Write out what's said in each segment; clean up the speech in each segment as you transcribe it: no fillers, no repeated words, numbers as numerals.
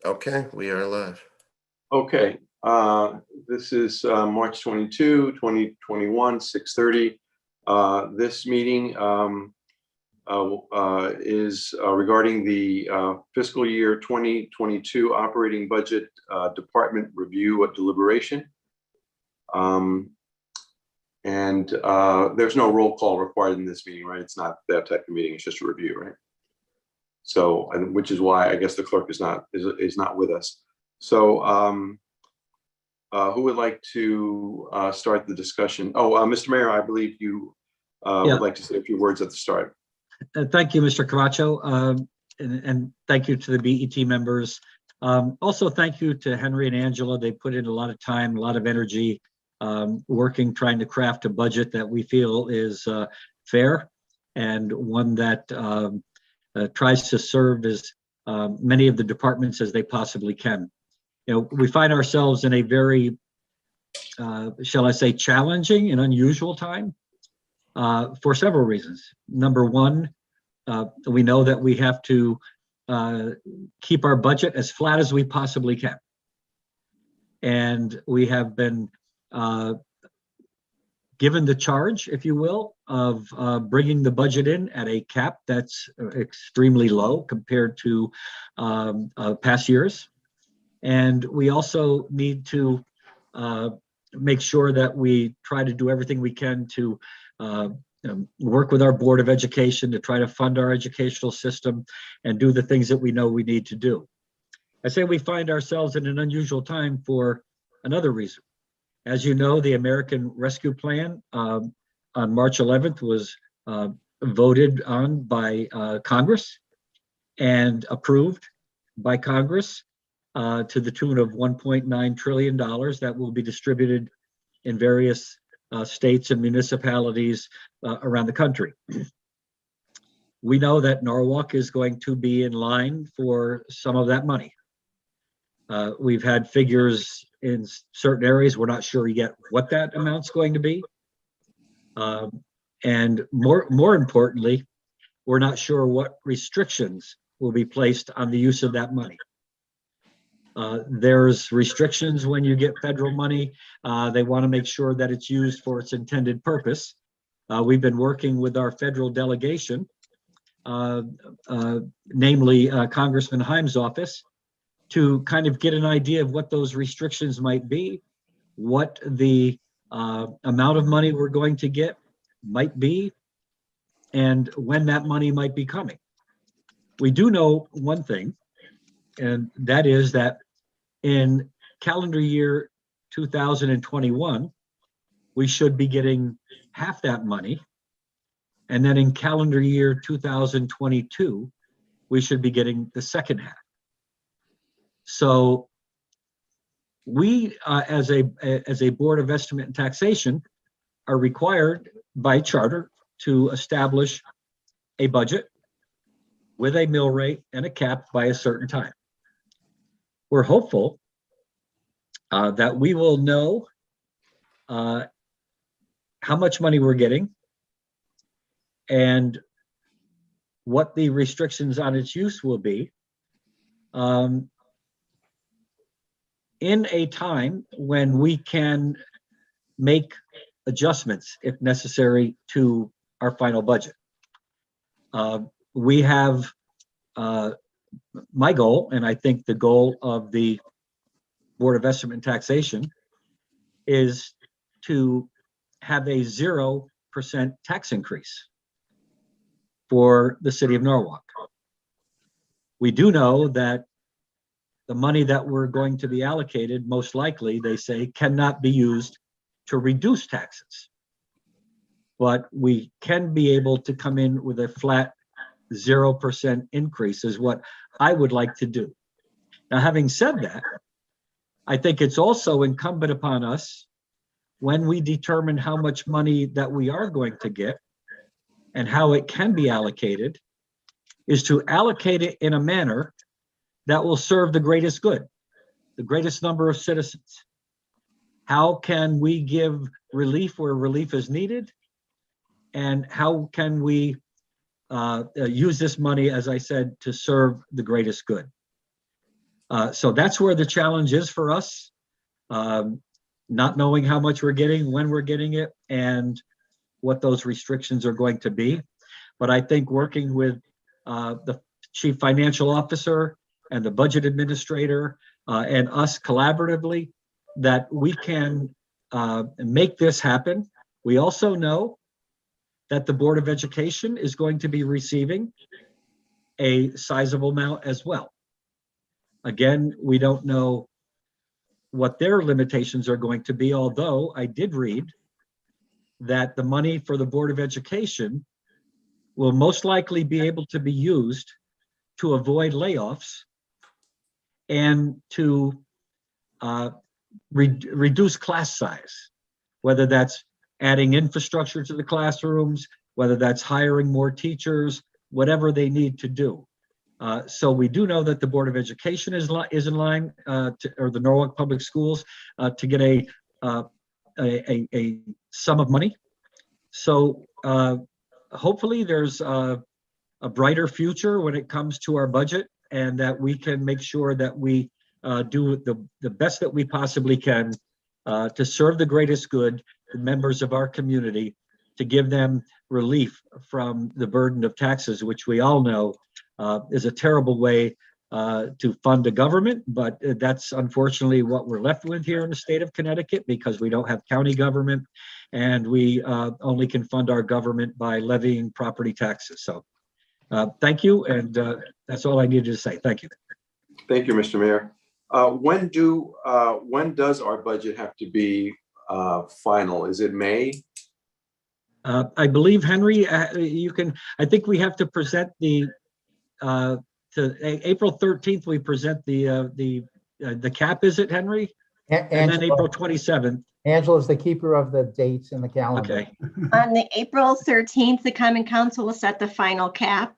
Okay, we are live. Okay, this is March 22, 2021, 6:30. This meeting is regarding the fiscal year 2022 operating budget department review of deliberation. There's no roll call required in this meeting, right? It's not that type of meeting, it's just a review, right? So, which is why I guess the clerk is not with us. So, who would like to start the discussion? Oh, Mr. Mayor, I believe you would like to say a few words at the start. Thank you, Mr. Camacho, and thank you to the BET members. Also, thank you to Henry and Angela. They put in a lot of time, a lot of energy, working, trying to craft a budget that we feel is fair and one that tries to serve as many of the departments as they possibly can. You know, we find ourselves in a very, shall I say, challenging and unusual time for several reasons. Number one, we know that we have to keep our budget as flat as we possibly can. And we have been given the charge, if you will, of bringing the budget in at a cap that's extremely low compared to past years. And we also need to make sure that we try to do everything we can to work with our Board of Education to try to fund our educational system and do the things that we know we need to do. I say we find ourselves in an unusual time for another reason. As you know, the American Rescue Plan on March 11th was voted on by Congress and approved by Congress to the tune of $1.9 trillion that will be distributed in various states and municipalities around the country. We know that Norwalk is going to be in line for some of that money. We've had figures in certain areas. We're not sure yet what that amount's going to be. And more importantly, we're not sure what restrictions will be placed on the use of that money. There's restrictions when you get federal money. They want to make sure that it's used for its intended purpose. We've been working with our federal delegation, namely Congressman Himes' office, to kind of get an idea of what those restrictions might be, what the amount of money we're going to get might be, and when that money might be coming. We do know one thing, and that is that in calendar year 2021, we should be getting half that money. And then in calendar year 2022, we should be getting the second half. So we, as a Board of Estimate and Taxation, are required by charter to establish a budget with a mill rate and a cap by a certain time. We're hopeful that we will know how much money we're getting and what the restrictions on its use will be in a time when we can make adjustments, if necessary, to our final budget. We have my goal, and I think the goal of the Board of Estimate and Taxation, is to have a 0% tax increase for the city of Norwalk. We do know that the money that we're going to be allocated, most likely, they say, cannot be used to reduce taxes. But we can be able to come in with a flat 0% increase is what I would like to do. Now, having said that, I think it's also incumbent upon us, when we determine how much money that we are going to get and how it can be allocated, is to allocate it in a manner that will serve the greatest good, the greatest number of citizens. How can we give relief where relief is needed? And how can we use this money, as I said, to serve the greatest good? So that's where the challenge is for us. Not knowing how much we're getting, when we're getting it, and what those restrictions are going to be. But I think working with the chief financial officer and the budget administrator and us collaboratively, that we can make this happen. We also know that the Board of Education is going to be receiving a sizable amount as well. Again, we don't know what their limitations are going to be, although I did read that the money for the Board of Education will most likely be able to be used to avoid layoffs and to reduce class size, whether that's adding infrastructure to the classrooms, whether that's hiring more teachers, whatever they need to do. So we do know that the Board of Education is in line, or the Norwalk Public Schools, to get a sum of money. So hopefully there's a brighter future when it comes to our budget, and that we can make sure that we do the best that we possibly can to serve the greatest good, the members of our community, to give them relief from the burden of taxes, which we all know is a terrible way to fund a government, but that's unfortunately what we're left with here in the state of Connecticut, because we don't have county government, and we only can fund our government by levying property taxes. So thank you, and that's all I needed to say. Thank you. Thank you, Mr. Mayor. When does our budget have to be final? Is it May? I believe, Henry, you can. I think we have to present the to April 13th. We present the cap. Is it, Henry? And then April 27th. Angela is the keeper of the dates in the calendar. Okay. On the April 13th, the Common Council will set the final cap,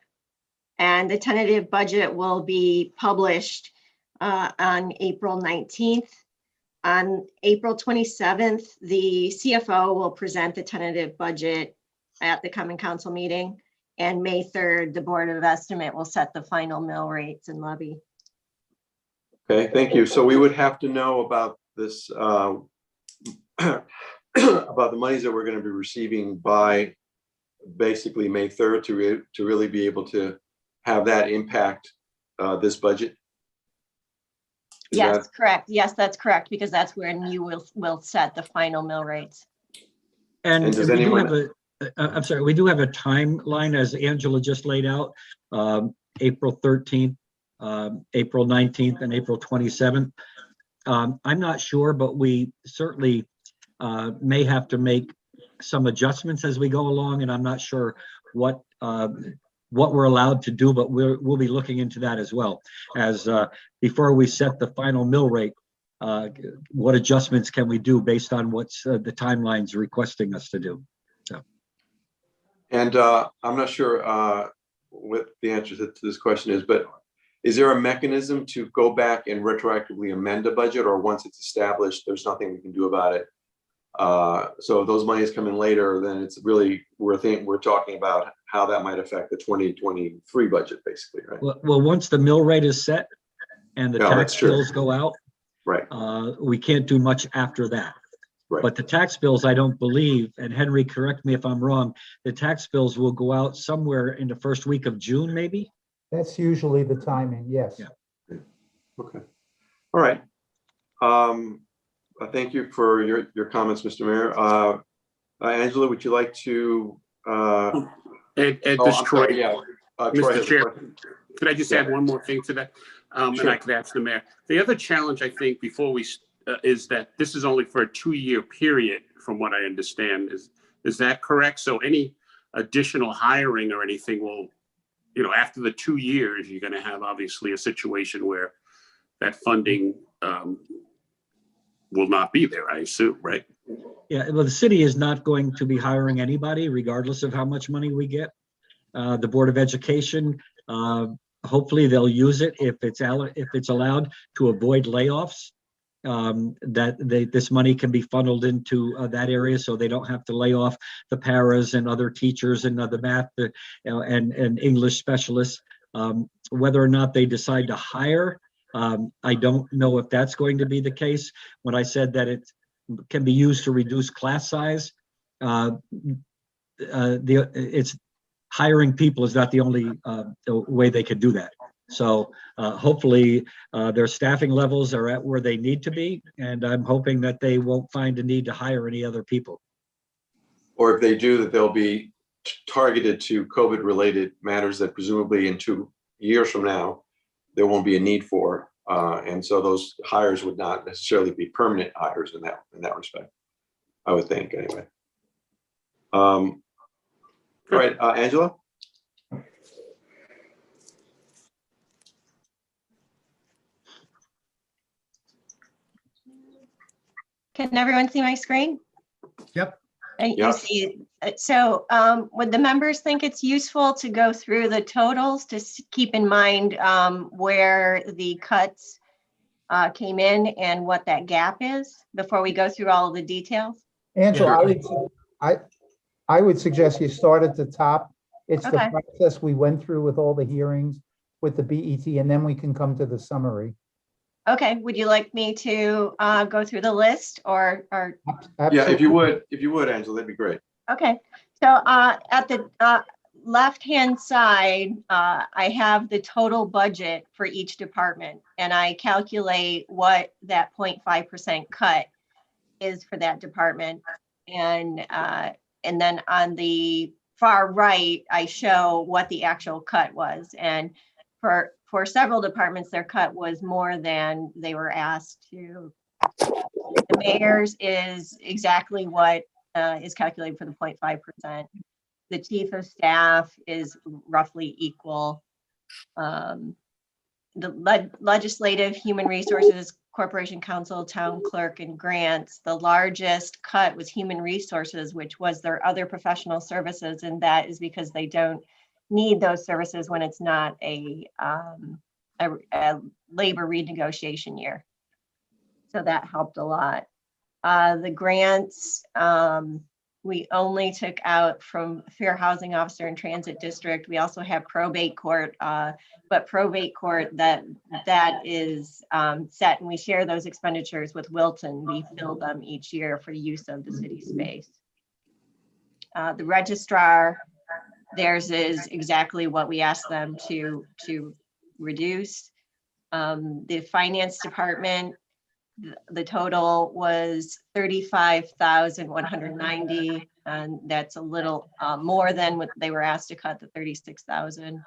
and the tentative budget will be published on April 19th. On April 27th, the CFO will present the tentative budget at the Common Council meeting, and May 3rd, the Board of Estimate will set the final mill rates and levy. Okay, thank you. So we would have to know about this, about the monies that we're going to be receiving by basically May 3rd to really be able to have that impact this budget. Yes, correct. Yes, that's correct, because that's when you will set the final mill rates. And does we do anyone- have I'm sorry, we do have a timeline, as Angela just laid out, April 13th, April 19th, and April 27th. I'm not sure, but we certainly may have to make some adjustments as we go along, and I'm not sure what we're allowed to do, but we'll be looking into that as well, as before we set the final mill rate. What adjustments can we do based on what's the timelines requesting us to do? So. And I'm not sure what the answer to this question is, but is there a mechanism to go back and retroactively amend a budget, or once it's established, there's nothing we can do about it? So if those monies come in later, then it's really, we're talking about how that might affect the 2023 budget, basically, right? Well, once the mill rate is set and the Yeah, tax bills go out, right, we can't do much after that. right. But the tax bills, I don't believe, and Henry, correct me if I'm wrong, the tax bills will go out somewhere in the first week of June, maybe? That's usually the timing, yes. Yeah. Okay. All right. Thank you for your comments, Mr. Mayor. Angela, would you like to? Ed, I'm this is Troy. sorry, yeah. Troy has a Chair, question. could I just add one more thing to that? And Sure. I could ask the mayor. The other challenge, I think, before we is that this is only for a 2-year period, from what I understand. Is that correct? So any additional hiring or anything will, after the 2 years, you're going to have obviously a situation where that funding will not be there, I assume, right? Yeah, well, the city is not going to be hiring anybody, regardless of how much money we get. The Board of Education, hopefully they'll use it if it's allowed to avoid layoffs. This money can be funneled into that area, so they don't have to lay off the paras and other teachers and the math and English specialists. Whether or not they decide to hire I don't know if that's going to be the case. When I said that it can be used to reduce class size, it's hiring people is not the only the way they could do that. So hopefully their staffing levels are at where they need to be, and I'm hoping that they won't find a need to hire any other people. Or if they do, that they'll be targeted to COVID-related matters that presumably in 2 years from now, there won't be a need for. And so those hires would not necessarily be permanent hires in that respect, I would think, anyway. All right, Angela? Can everyone see my screen? Yep. And Yeah. you see, so would the members think it's useful to go through the totals to keep in mind where the cuts came in and what that gap is before we go through all of the details? Angela, Sure. I would suggest you start at the top. It's the Okay. process we went through with all the hearings with the BET, and then we can come to the summary. Okay, would you like me to go through the list or? Yeah, if you would, Angela, that'd be great. Okay, so at the left-hand side, I have the total budget for each department, and I calculate what that 0.5% cut is for that department. And then on the far right, I show what the actual cut was. And for several departments, their cut was more than they were asked to. The mayor's is exactly what is calculated for the 0.5%. The chief of staff is roughly equal. The legislative, human resources, corporation counsel, town clerk, and grants, the largest cut was human resources, which was their other professional services. And that is because they don't need those services when it's not a labor renegotiation year. So that helped a lot. The grants, we only took out from fair housing officer and transit district. We also have probate court, but probate court that is set, and we share those expenditures with Wilton. We fill them each year for use of the city space. The registrar, theirs is exactly what we asked them to reduce. The finance department, the total was 35,190, and that's a little more than what they were asked to cut, the 36,000.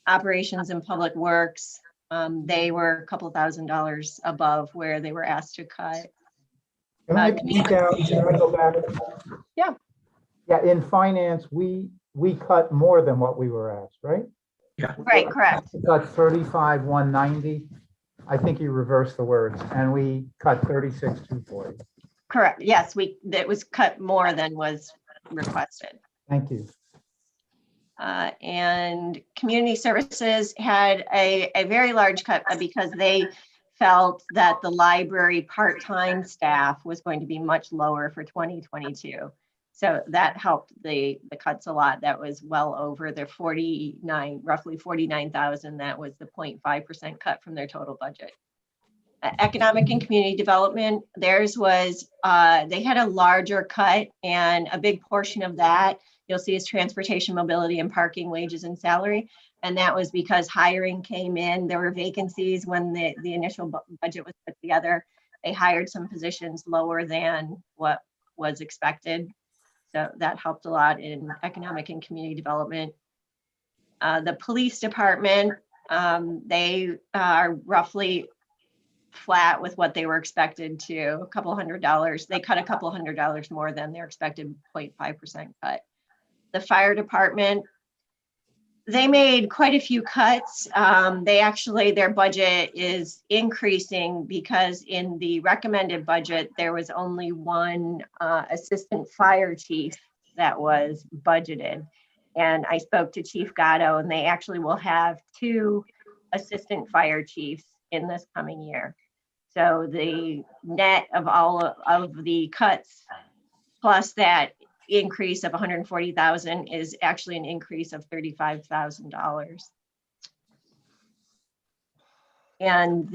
Operations and public works, they were a couple $1,000s above where they were asked to cut. Can I go back? Yeah. Yeah, in finance, we cut more than what we were asked, right? Yeah. Right, correct. We cut 35,190. I think you reversed the words, and we cut 36,240. Correct. Yes, that was cut more than was requested. Thank you. And community services had a very large cut because they felt that the library part-time staff was going to be much lower for 2022. So that helped the cuts a lot. That was well over their roughly 49,000. That was the 0.5% cut from their total budget. Economic and community development, theirs was, they had a larger cut, and a big portion of that you'll see is transportation, mobility, and parking, wages, and salary. And that was because hiring came in. There were vacancies when the initial budget was put together. They hired some positions lower than what was expected. So that helped a lot in economic and community development. The police department, they are roughly flat with what they were expected to, a couple $100. They cut a couple $100 more than their expected 0.5% cut. The fire department, they made quite a few cuts. Their budget is increasing because in the recommended budget, there was only one assistant fire chief that was budgeted. And I spoke to Chief Gatto, and they actually will have 2 assistant fire chiefs in this coming year. So the net of all of the cuts plus that increase of 140,000 is actually an increase of $35,000. And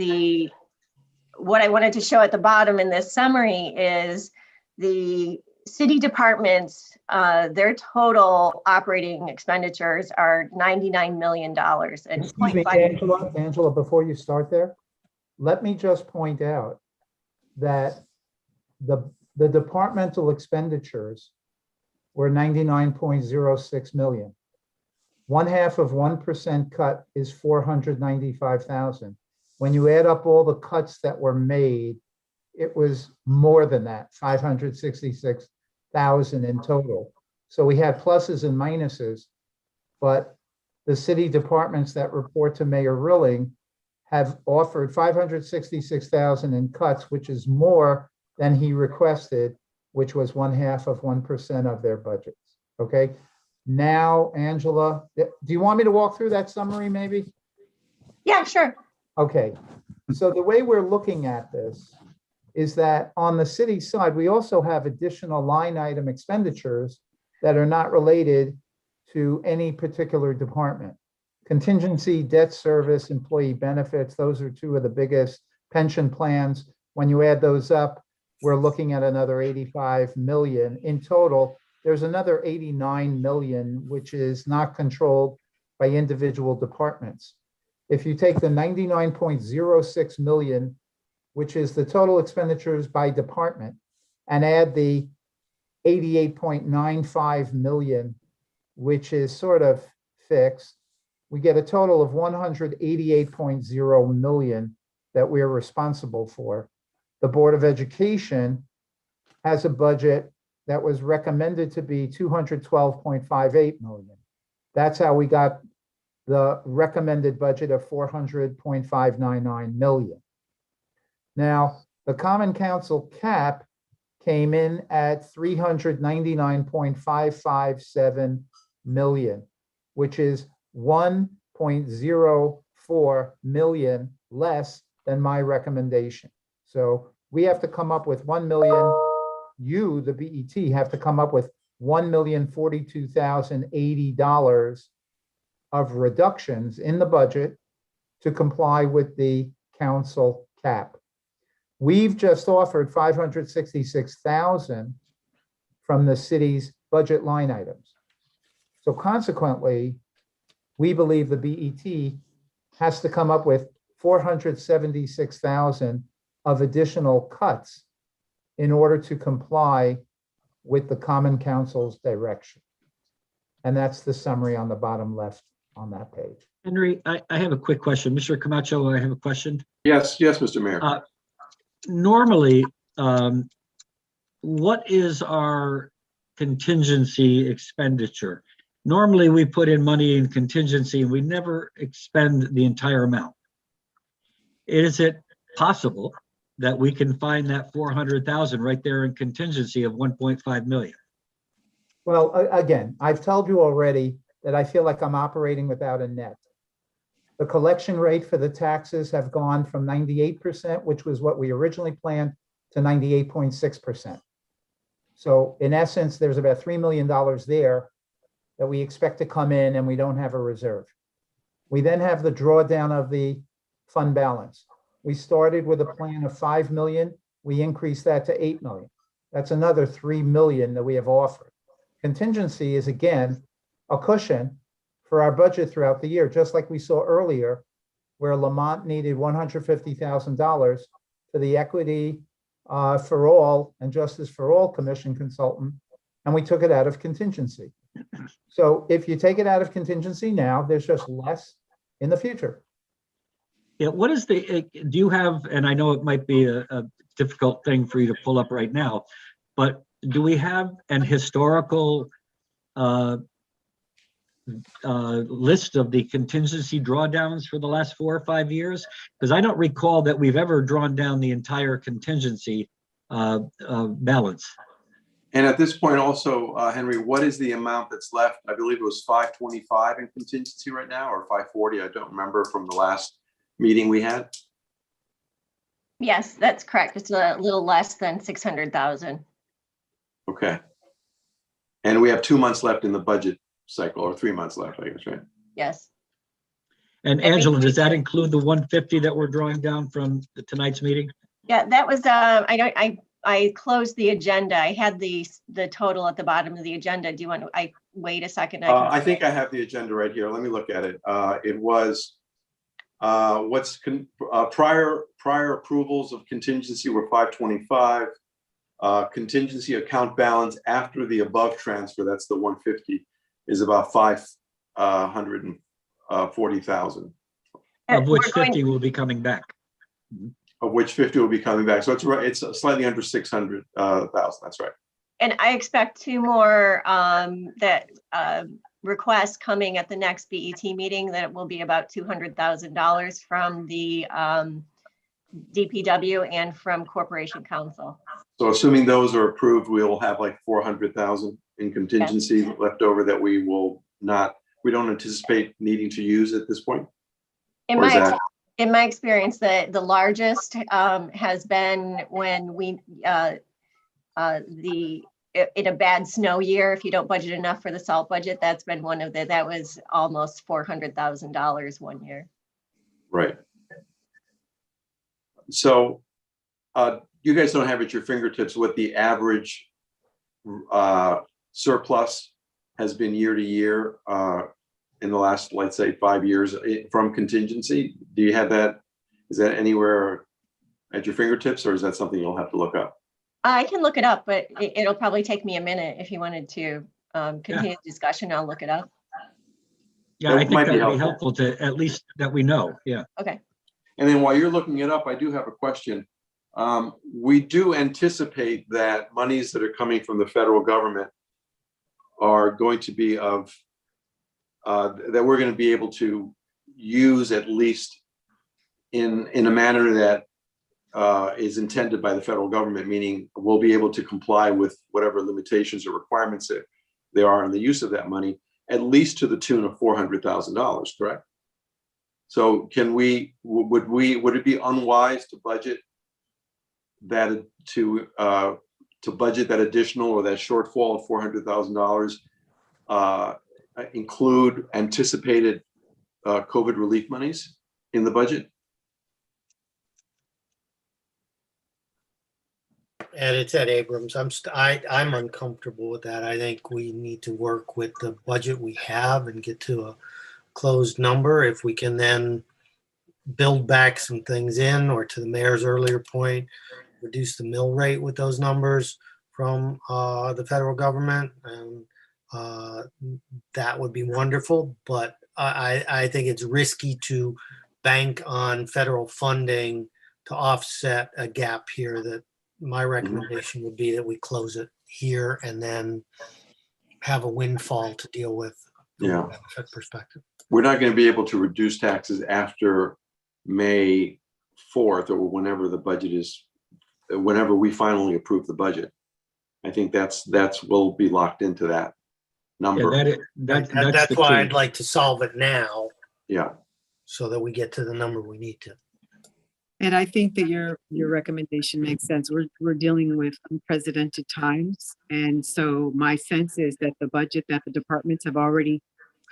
what I wanted to show at the bottom in this summary is the city departments, their total operating expenditures are $99 million. And Excuse me, 0.5 Angela, before you start there, let me just point out that the departmental expenditures were 99.06 million. 1/2 of 1% cut is 495,000. When you add up all the cuts that were made, it was more than that, 566,000 in total. So we had pluses and minuses, but the city departments that report to Mayor Rilling have offered 566,000 in cuts, which is more than he requested, which was 1/2 of 1% of their budgets. Okay. Now, Angela, do you want me to walk through that summary maybe? Yeah, sure. Okay. So the way we're looking at this is that on the city side, we also have additional line item expenditures that are not related to any particular department. Contingency, debt service, employee benefits, those are two of the biggest. Pension plans. When you add those up, we're looking at another 85 million. In total, there's another 89 million, which is not controlled by individual departments. If you take the 99.06 million, which is the total expenditures by department, and add the 88.95 million, which is sort of fixed, we get a total of 188.0 million that we're responsible for. The Board of Education has a budget that was recommended to be 212.58 million. That's how we got the recommended budget of 400.599 million. Now, the Common Council cap came in at 399.557 million, which is 1.04 million less than my recommendation. So we have to come up with 1 million. You, the BET, have to come up with $1,042,080 of reductions in the budget to comply with the council cap. We've just offered 566,000 from the city's budget line items. So consequently, we believe the BET has to come up with 476,000 of additional cuts in order to comply with the Common Council's direction. And that's the summary on the bottom left on that page. Henry, I have a quick question. Mr. Camacho, I have a question. Yes, Mr. Mayor. Normally, what is our contingency expenditure? Normally, we put in money in contingency and we never expend the entire amount. Is it possible that we can find that 400,000 right there in contingency of 1.5 million? Well, again, I've told you already that I feel like I'm operating without a net. The collection rate for the taxes have gone from 98%, which was what we originally planned, to 98.6%. So in essence, there's about $3 million there that we expect to come in and we don't have a reserve. We then have the drawdown of the fund balance. We started with a plan of 5 million. We increased that to 8 million. That's another 3 million that we have offered. Contingency is, again, a cushion for our budget throughout the year, just like we saw earlier, where Lamont needed $150,000 for the Equity for All and Justice for All Commission consultant, and we took it out of contingency. So if you take it out of contingency now, there's just less in the future. Yeah, what is do you have, and I know it might be a difficult thing for you to pull up right now, but do we have an historical list of the contingency drawdowns for the last 4 or 5 years? Because I don't recall that we've ever drawn down the entire contingency balance. And at this point also, Henry, what is the amount that's left? I believe it was 525 in contingency right now, or 540. I don't remember from the last meeting we had. Yes, that's correct. It's a little less than 600,000. Okay. And we have 2 months left in the budget cycle, or 3 months left, I guess, right? Yes. And Angela, does that include the 150 that we're drawing down from tonight's meeting? Yeah, that was, I closed the agenda. I had the total at the bottom of the agenda. Do you want to, wait a second? I think I have the agenda right here. Let me look at it. It was, prior approvals of contingency were 525. Contingency account balance after the above transfer, that's the 150, is about 540,000. Of which 50 will be coming back. Of which 50 will be coming back. So it's right. It's slightly under 600,000. That's right. And I expect two more requests coming at the next BET meeting that will be about $200,000 from the DPW and from Corporation Council. So assuming those are approved, we will have like 400,000 in contingency left over that we don't anticipate needing to use at this point. In my experience, the largest has been when we in a bad snow year, if you don't budget enough for the salt budget, that's been one of that was almost $400,000 one year. Right. So you guys don't have at your fingertips what the average surplus has been year to year in the last, let's say, 5 years from contingency. Do you have that? Is that anywhere at your fingertips, or is that something you'll have to look up? I can look it up, but it'll probably take me a minute. If you wanted to continue the discussion, I'll look it up. Yeah, I think that would be helpful to at least that we know. Yeah. Okay. And then while you're looking it up, I do have a question. We do anticipate that monies that are coming from the federal government are going to be that we're going to be able to use at least in a manner that is intended by the federal government, meaning we'll be able to comply with whatever limitations or requirements there are in the use of that money, at least to the tune of $400,000, correct? So would it be unwise to budget that to budget that additional or that shortfall of $400,000, include anticipated COVID relief monies in the budget? And it's Ed Abrams. I'm uncomfortable with that. I think we need to work with the budget we have and get to a closed number. If we can then build back some things in, or to the mayor's earlier point, reduce the mill rate with those numbers from the federal government, and that would be wonderful. But I think it's risky to bank on federal funding to offset a gap here. That my recommendation would be that we close it here and then have a windfall to deal with from a benefit perspective. We're not going to be able to reduce taxes after May 4th or whenever the budget is, whenever we finally approve the budget. I think that's we'll be locked into that number. Yeah, that's why I'd like to solve it now. Yeah. So that we get to the number we need to. And I think that your recommendation makes sense. We're dealing with unprecedented times. And so my sense is that the budget that the departments have already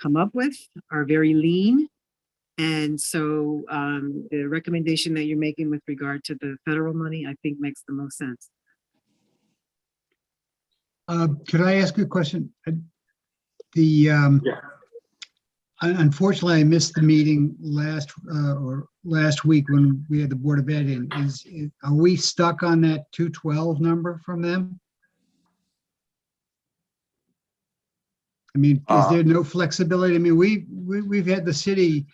come up with are very lean. And so the recommendation that you're making with regard to the federal money, I think makes the most sense. Could I ask you a question? Unfortunately, I missed the meeting last week when we had the Board of Ed in. Are we stuck on that 212 number from them? I mean, is there no flexibility? I mean, we've had the city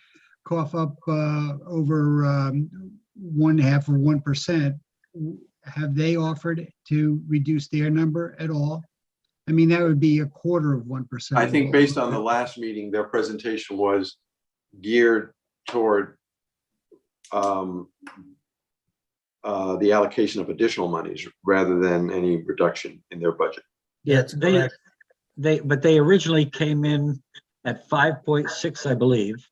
cough up over 1.5 or 1%. Have they offered to reduce their number at all? I mean, that would be 1/4 of 1%. I think based on the last meeting, their presentation was geared toward the allocation of additional monies rather than any reduction in their budget. Yeah, but they originally came in at 5.6, I believe.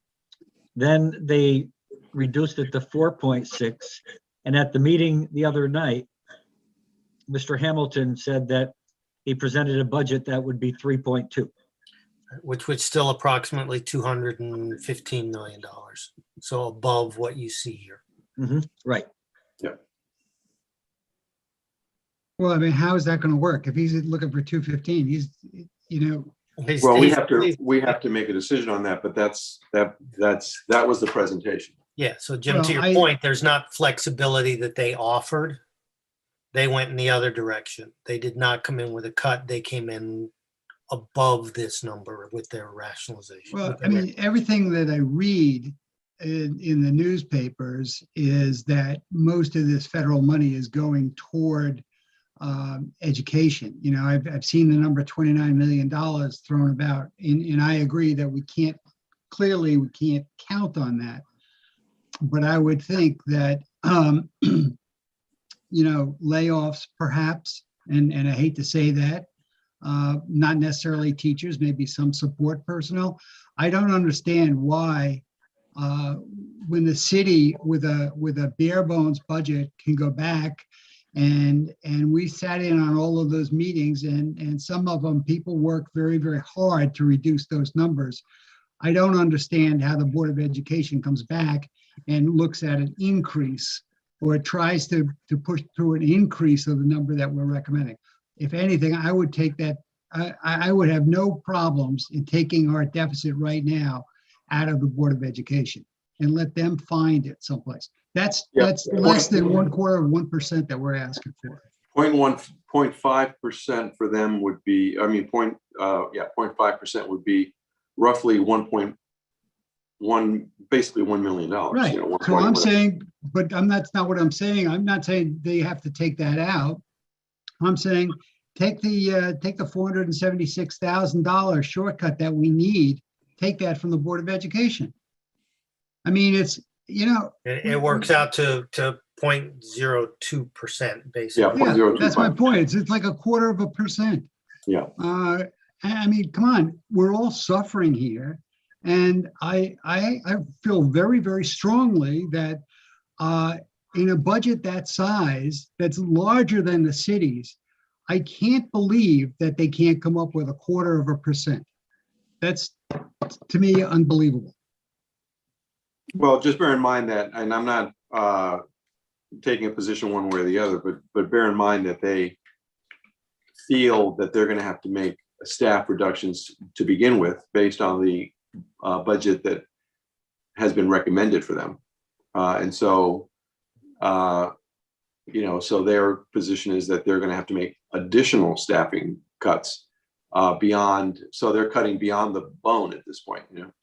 Then they reduced it to 4.6. And at the meeting the other night, Mr. Hamilton said that he presented a budget that would be 3.2. which would still approximately $215 million. So above what you see here. Right. Well, I mean, how is that going to work? If he's looking for 215, he's, you know, Well, we have to make a decision on that, but that was the presentation. Yeah, so Jim, Well, to your point, there's not flexibility that they offered. They went in the other direction. They did not come in with a cut. They came in above this number with their rationalization. well, I mean, everything that I read in the newspapers is that most of this federal money is going toward education. You know, I've seen the number $29 million thrown about, and I agree that we can't count on that. But I would think that, you know, layoffs perhaps, and I hate to say that, not necessarily teachers, maybe some support personnel. I don't understand why when the city with a bare bones budget can go back and we sat in on all of those meetings, and some of them people work very, very hard to reduce those numbers. I don't understand how the Board of Education comes back and looks at an increase or tries to push through an increase of the number that we're recommending. If anything, I would take that, I would have no problems in taking our deficit right now out of the Board of Education and let them find it someplace. That's less than 0.25% that we're asking for. 0.5% for them would be, 0.5% would be roughly 1.1, basically $1 million. Right. You know, So I'm saying, but that's not what I'm saying. I'm not saying they have to take that out. I'm saying take the $476,000 shortcut that we need. Take that from the Board of Education. I mean, it's, you know, it works out to 0.02% basically. Yeah, that's my point. It's like 0.25%. Yeah. I mean, come on, we're all suffering here. And I feel very, very strongly that in a budget that size, that's larger than the cities, I can't believe that they can't come up with 0.25%. That's, to me, unbelievable. Well, just bear in mind that, and I'm not taking a position one way or the other, but bear in mind that they feel that they're going to have to make staff reductions to begin with based on the budget that has been recommended for them. And so, you know, so their position is that they're going to have to make additional staffing cuts beyond, so they're cutting beyond the bone at this point, you know.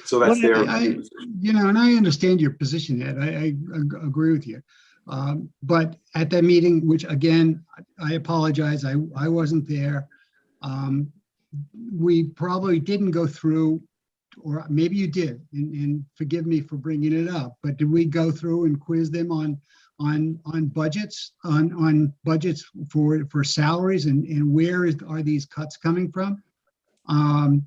So that's Well, their, you know, and I understand your position, Ed. I agree with you. But at that meeting, which again, I apologize, I wasn't there. We probably didn't go through, or maybe you did, and forgive me for bringing it up, but did we go through and quiz them on budgets, on budgets for salaries, and where are these cuts coming from?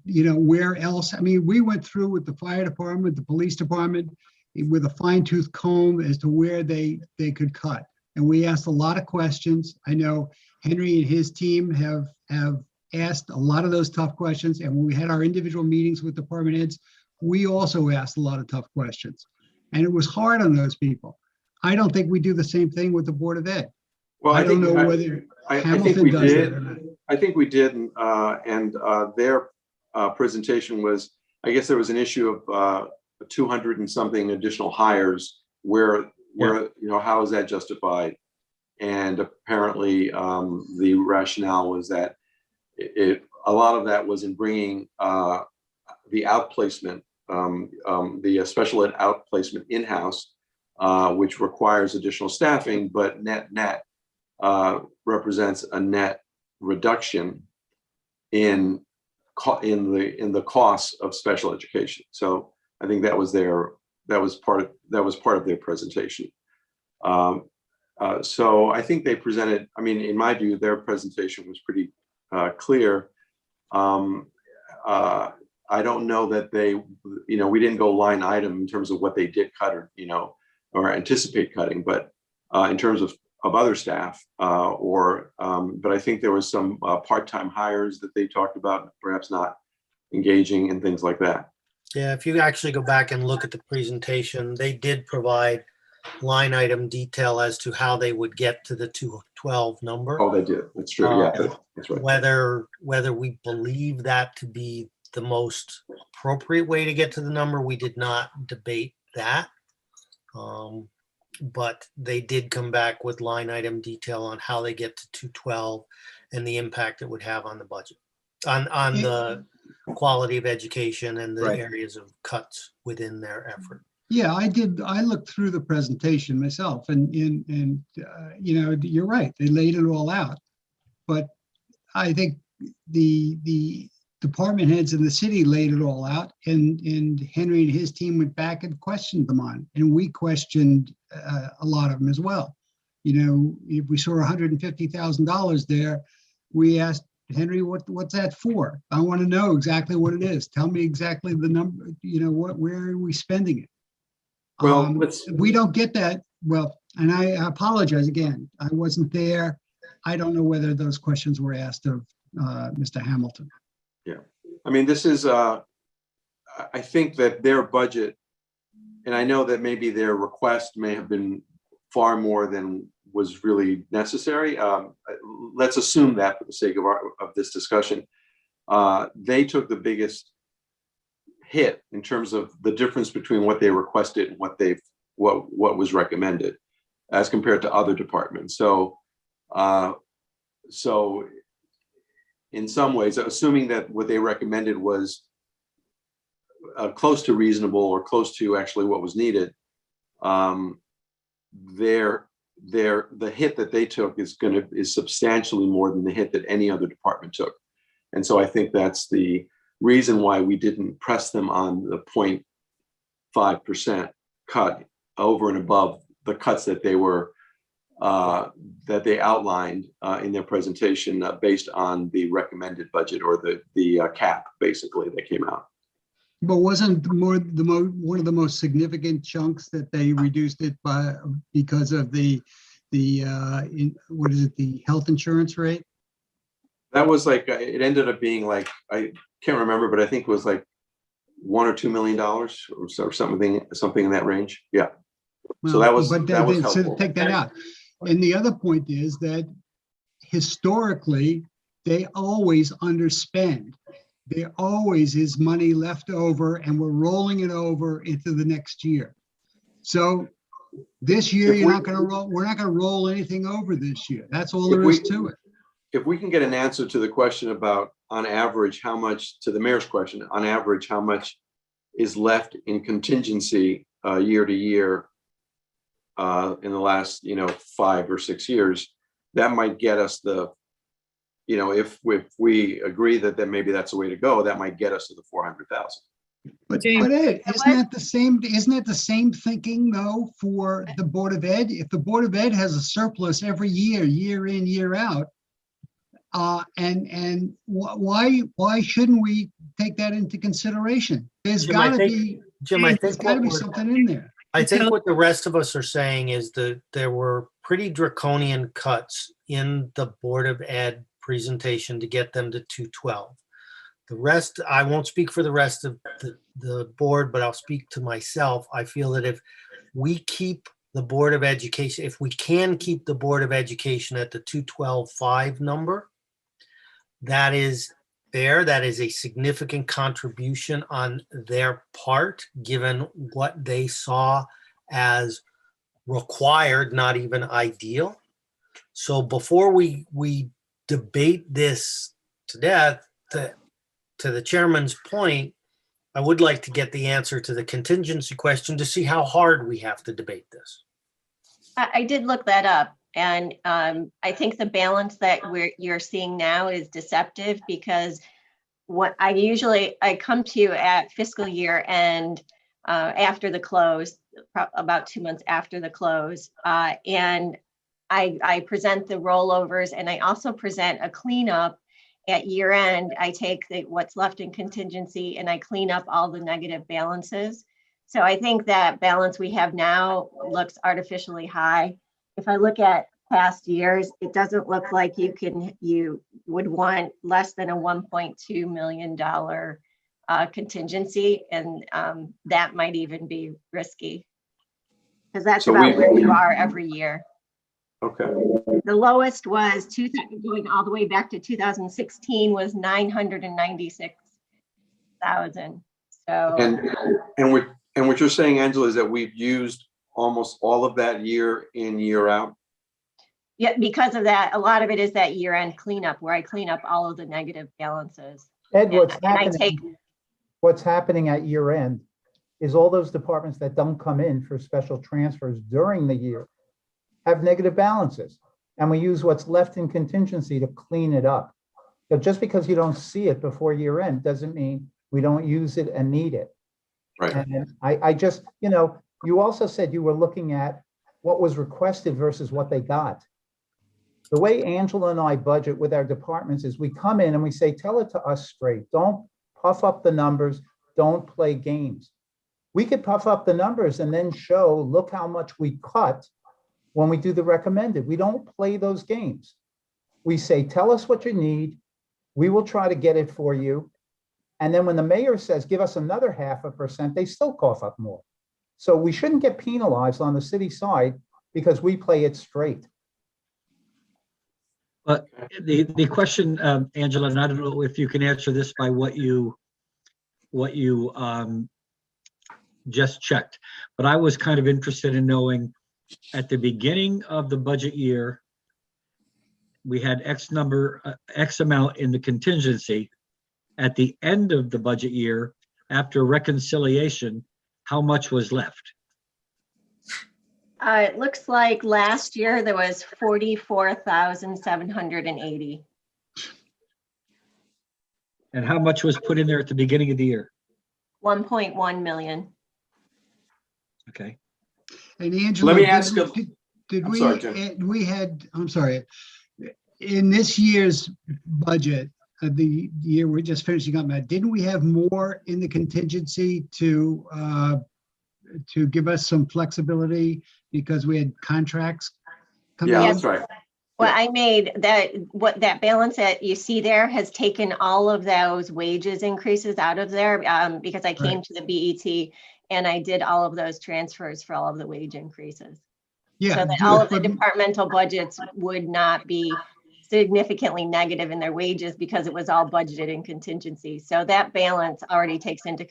You know, where else? I mean, we went through with the fire department, the police department, with a fine tooth comb as to where they could cut. And we asked a lot of questions. I know Henry and his team have asked a lot of those tough questions. And when we had our individual meetings with department heads, we also asked a lot of tough questions. And it was hard on those people. I don't think we do the same thing with the Board of Ed. well, I don't know whether Hamilton does that or not. I think we did, and their presentation was, I guess there was an issue of 200 and something additional hires where you know, how is that justified? And apparently the rationale was that a lot of that was in bringing the outplacement, the special ed outplacement in-house, which requires additional staffing, but net represents a net reduction in the costs of special education. So I think that was part of their presentation. So I think they presented, I mean, in my view, their presentation was pretty clear. I don't know that they, you know, we didn't go line item in terms of what they did cut or, you know, or anticipate cutting, but in terms of other staff, but I think there was some part-time hires that they talked about, perhaps not engaging and things like that. Yeah, if you actually go back and look at the presentation, they did provide line item detail as to how they would get to the 212 number. Oh, they did. That's true. Yeah, that's right. Whether we believe that to be the most appropriate way to get to the number, we did not debate that. But they did come back with line item detail on how they get to 212 and the impact it would have on the budget, on the quality of education and the Right. areas of cuts within their effort. Yeah, I did. I looked through the presentation myself, and you know, you're right. They laid it all out, but I think the department heads in the city laid it all out, and Henry and his team went back and questioned them on, and we questioned a lot of them as well. You know, if we saw $150,000 there, we asked Henry, what's that for? I want to know exactly what it is. Tell me exactly the number. You know, where are we spending it? Well, We don't get that. Well, and I apologize again. I wasn't there. I don't know whether those questions were asked of Mr. Hamilton. Yeah, I mean, this is, I think that their budget, and I know that maybe their request may have been far more than was really necessary. Let's assume that for the sake of this discussion, they took the biggest hit in terms of the difference between what they requested and what was recommended as compared to other departments. So in some ways, assuming that what they recommended was close to reasonable or close to actually what was needed, the hit that they took is substantially more than the hit that any other department took. And so I think that's the reason why we didn't press them on the 0.5% cut over and above the cuts that they were that they outlined in their presentation based on the recommended budget or the cap basically that came out. But wasn't one of the most significant chunks that they reduced it by because of the what is it, the health insurance rate? That was like, it ended up being like, I can't remember, but I think it was like $1 or $2 million or something in that range. Yeah. So that was helpful. So take that out. And the other point is that historically, they always underspend. There always is money left over and we're rolling it over into the next year. So this year, we're not going to roll anything over this year. That's all there is to it. If we can get an answer to the question about, on average, how much, to the mayor's question, on average, how much is left in contingency year to year in the last, 5 or 6 years, that might get us if we agree that maybe that's the way to go, that might get us to the 400,000. But Ed, isn't that the same thinking though for the Board of Ed? If the Board of Ed has a surplus every year, year in, year out, and why shouldn't we take that into consideration? There's got to be something in there. I think what the rest of us are saying is that there were pretty draconian cuts in the Board of Ed presentation to get them to 212. The rest, I won't speak for the rest of the board, but I'll speak to myself. I feel that if we keep the Board of Education, if we can keep the Board of Education at the 212.5 number, that is a significant contribution on their part, given what they saw as required, not even ideal. So before we debate this to death, to the chairman's point, I would like to get the answer to the contingency question to see how hard we have to debate this. I did look that up, and I think the balance that you're seeing now is deceptive, because what I come to you at fiscal year end after the close, about 2 months after the close, and I present the rollovers, and I also present a cleanup at year end. I take what's left in contingency and I clean up all the negative balances. So I think that balance we have now looks artificially high. If I look at past years, it doesn't look like you would want less than a $1.2 million contingency, and that might even be risky. Because that's So about where you are every year. Okay, The lowest was going all the way back to 2016 was 996,000. So and what you're saying, Angela, is that we've used almost all of that year in, year out? yeah, because of that, a lot of it is that year-end cleanup where I clean up all of the negative balances. Ed, And I take, what's happening at year end is all those departments that don't come in for special transfers during the year have negative balances. And we use what's left in contingency to clean it up. But just because you don't see it before year end doesn't mean we don't use it and need it. Right. And I just, you also said you were looking at what was requested versus what they got. The way Angela and I budget with our departments is we come in and we say, tell it to us straight. Don't puff up the numbers. Don't play games. We could puff up the numbers and then show, look how much we cut when we do the recommended. We don't play those games. We say, tell us what you need. We will try to get it for you. And then when the mayor says, give us another 0.5%, they still cough up more. So we shouldn't get penalized on the city side because we play it straight. But the question, Angela, and I don't know if you can answer this by what you just checked, but I was kind of interested in knowing at the beginning of the budget year, we had X amount in the contingency. At the end of the budget year, after reconciliation, how much was left? it looks like last year there was 44,780. And how much was put in there at the beginning of the year? 1.1 million. Okay. And Angela, Let me ask you. did I'm we, sorry, Jim. I'm sorry, in this year's budget, the year we're just finishing up, Matt, didn't we have more in the contingency to give us some flexibility because we had contracts coming Yeah, in? that's right. Well, I made that balance that you see there has taken all of those wages increases out of there because I came to the BET and I did all of those transfers for all of the wage increases. Yeah. So that all of the departmental budgets would not be significantly negative in their wages because it was all budgeted in contingency. So that balance already takes into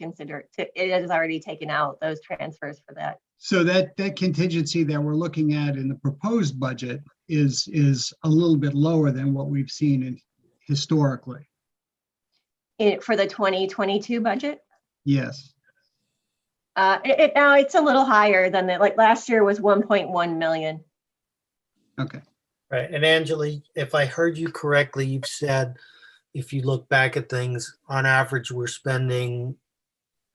it has already taken out those transfers for that. So that contingency that we're looking at in the proposed budget is a little bit lower than what we've seen historically. For the 2022 budget? Yes. Now it's a little higher than that. Like last year was 1.1 million. Okay. Right. And Angela, if I heard you correctly, you've said if you look back at things, on average, we're spending,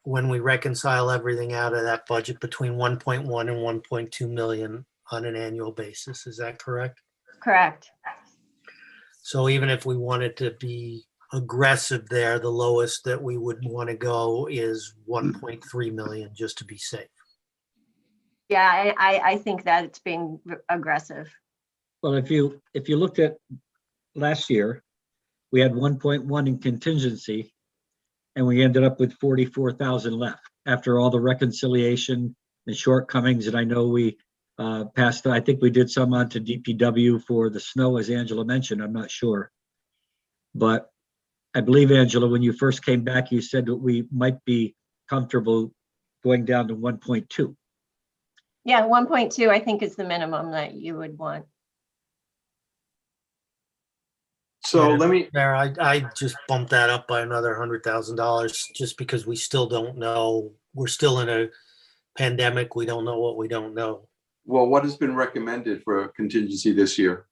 when we reconcile everything out of that budget, between 1.1 and 1.2 million on an annual basis. Is that correct? Correct. So even if we wanted to be aggressive there, the lowest that we would want to go is 1.3 million, just to be safe. Yeah, I think that it's being aggressive. Well, if you looked at last year, we had 1.1 in contingency and we ended up with 44,000 left after all the reconciliation and shortcomings. And I know we passed, I think we did some on to DPW for the snow, as Angela mentioned, I'm not sure. But I believe, Angela, when you first came back, you said that we might be comfortable going down to 1.2. Yeah, 1.2 I think is the minimum that you would want. So let me, There, I just bumped that up by another $100,000 just because we still don't know. We're still in a pandemic. We don't know what we don't know. well, what has been recommended for contingency this year?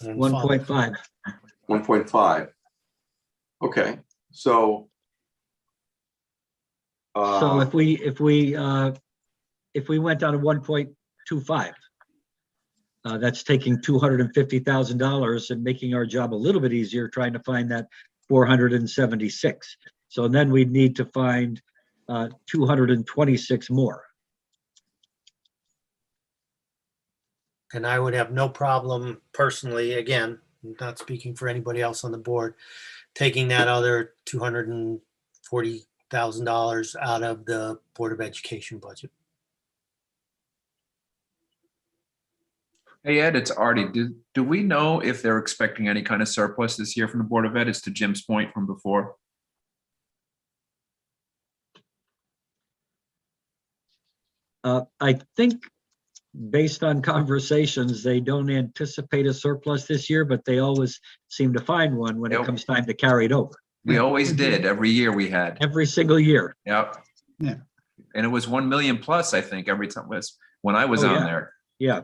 And 1.5. 1.5. Okay, so. So if we went down to 1.25, that's taking $250,000 and making our job a little bit easier, trying to find that 476. So then we'd need to find 226 more. And I would have no problem personally, again, not speaking for anybody else on the board, taking that other 240 $200,000 out of the Board of Education budget. Hey, Ed, it's Artie. Do we know if they're expecting any kind of surplus this year from the Board of Ed? It's to Jim's point from before. I think based on conversations, they don't anticipate a surplus this year, but they always seem to find one when it Yep. comes time to carry it over. We always did. Every year we had. Every single year. Yep. Yeah. And it was 1 million plus, I think, every time was when I was Oh, on yeah. there. Yeah.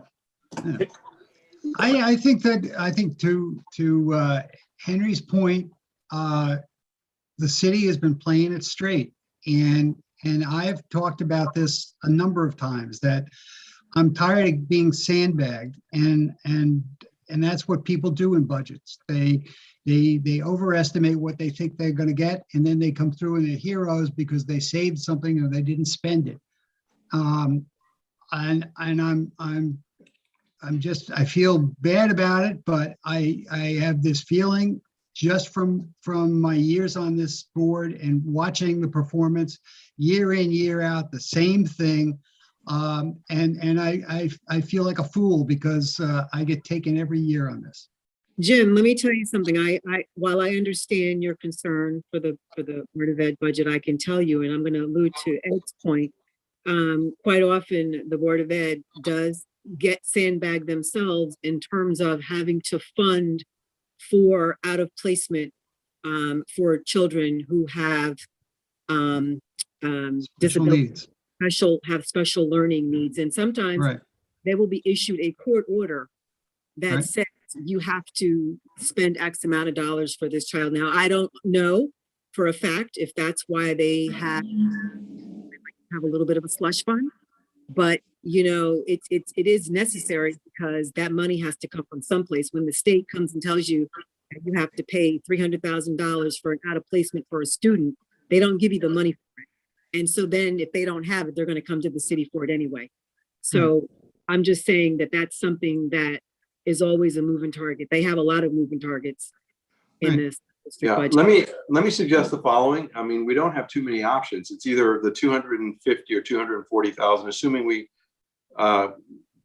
I think to Henry's point, the city has been playing it straight. And I've talked about this a number of times, that I'm tired of being sandbagged, and that's what people do in budgets. They overestimate what they think they're going to get, and then they come through and they're heroes because they saved something or they didn't spend it. And I feel bad about it, but I have this feeling just from my years on this board and watching the performance year in, year out, the same thing. And I feel like a fool because I get taken every year on this. Jim, let me tell you something. While I understand your concern for the Board of Ed budget, I can tell you, and I'm going to allude to Ed's point, quite often the Board of Ed does get sandbagged themselves in terms of having to fund for out of placement for children who have Special disabilities, needs. special learning needs. And sometimes Right. they will be issued a court order that Right. says you have to spend X amount of dollars for this child. Now, I don't know for a fact if that's why they have a little bit of a slush fund, but you know, it is necessary because that money has to come from someplace. When the state comes and tells you that you have to pay $300,000 for an out of placement for a student, they don't give you the money for it. And so then if they don't have it, they're going to come to the city for it anyway. So I'm just saying that that's something that is always a moving target. They have a lot of moving targets in Right. this district Yeah, budget. let me suggest the following. I mean, we don't have too many options. It's either the 250 or 240,000, assuming we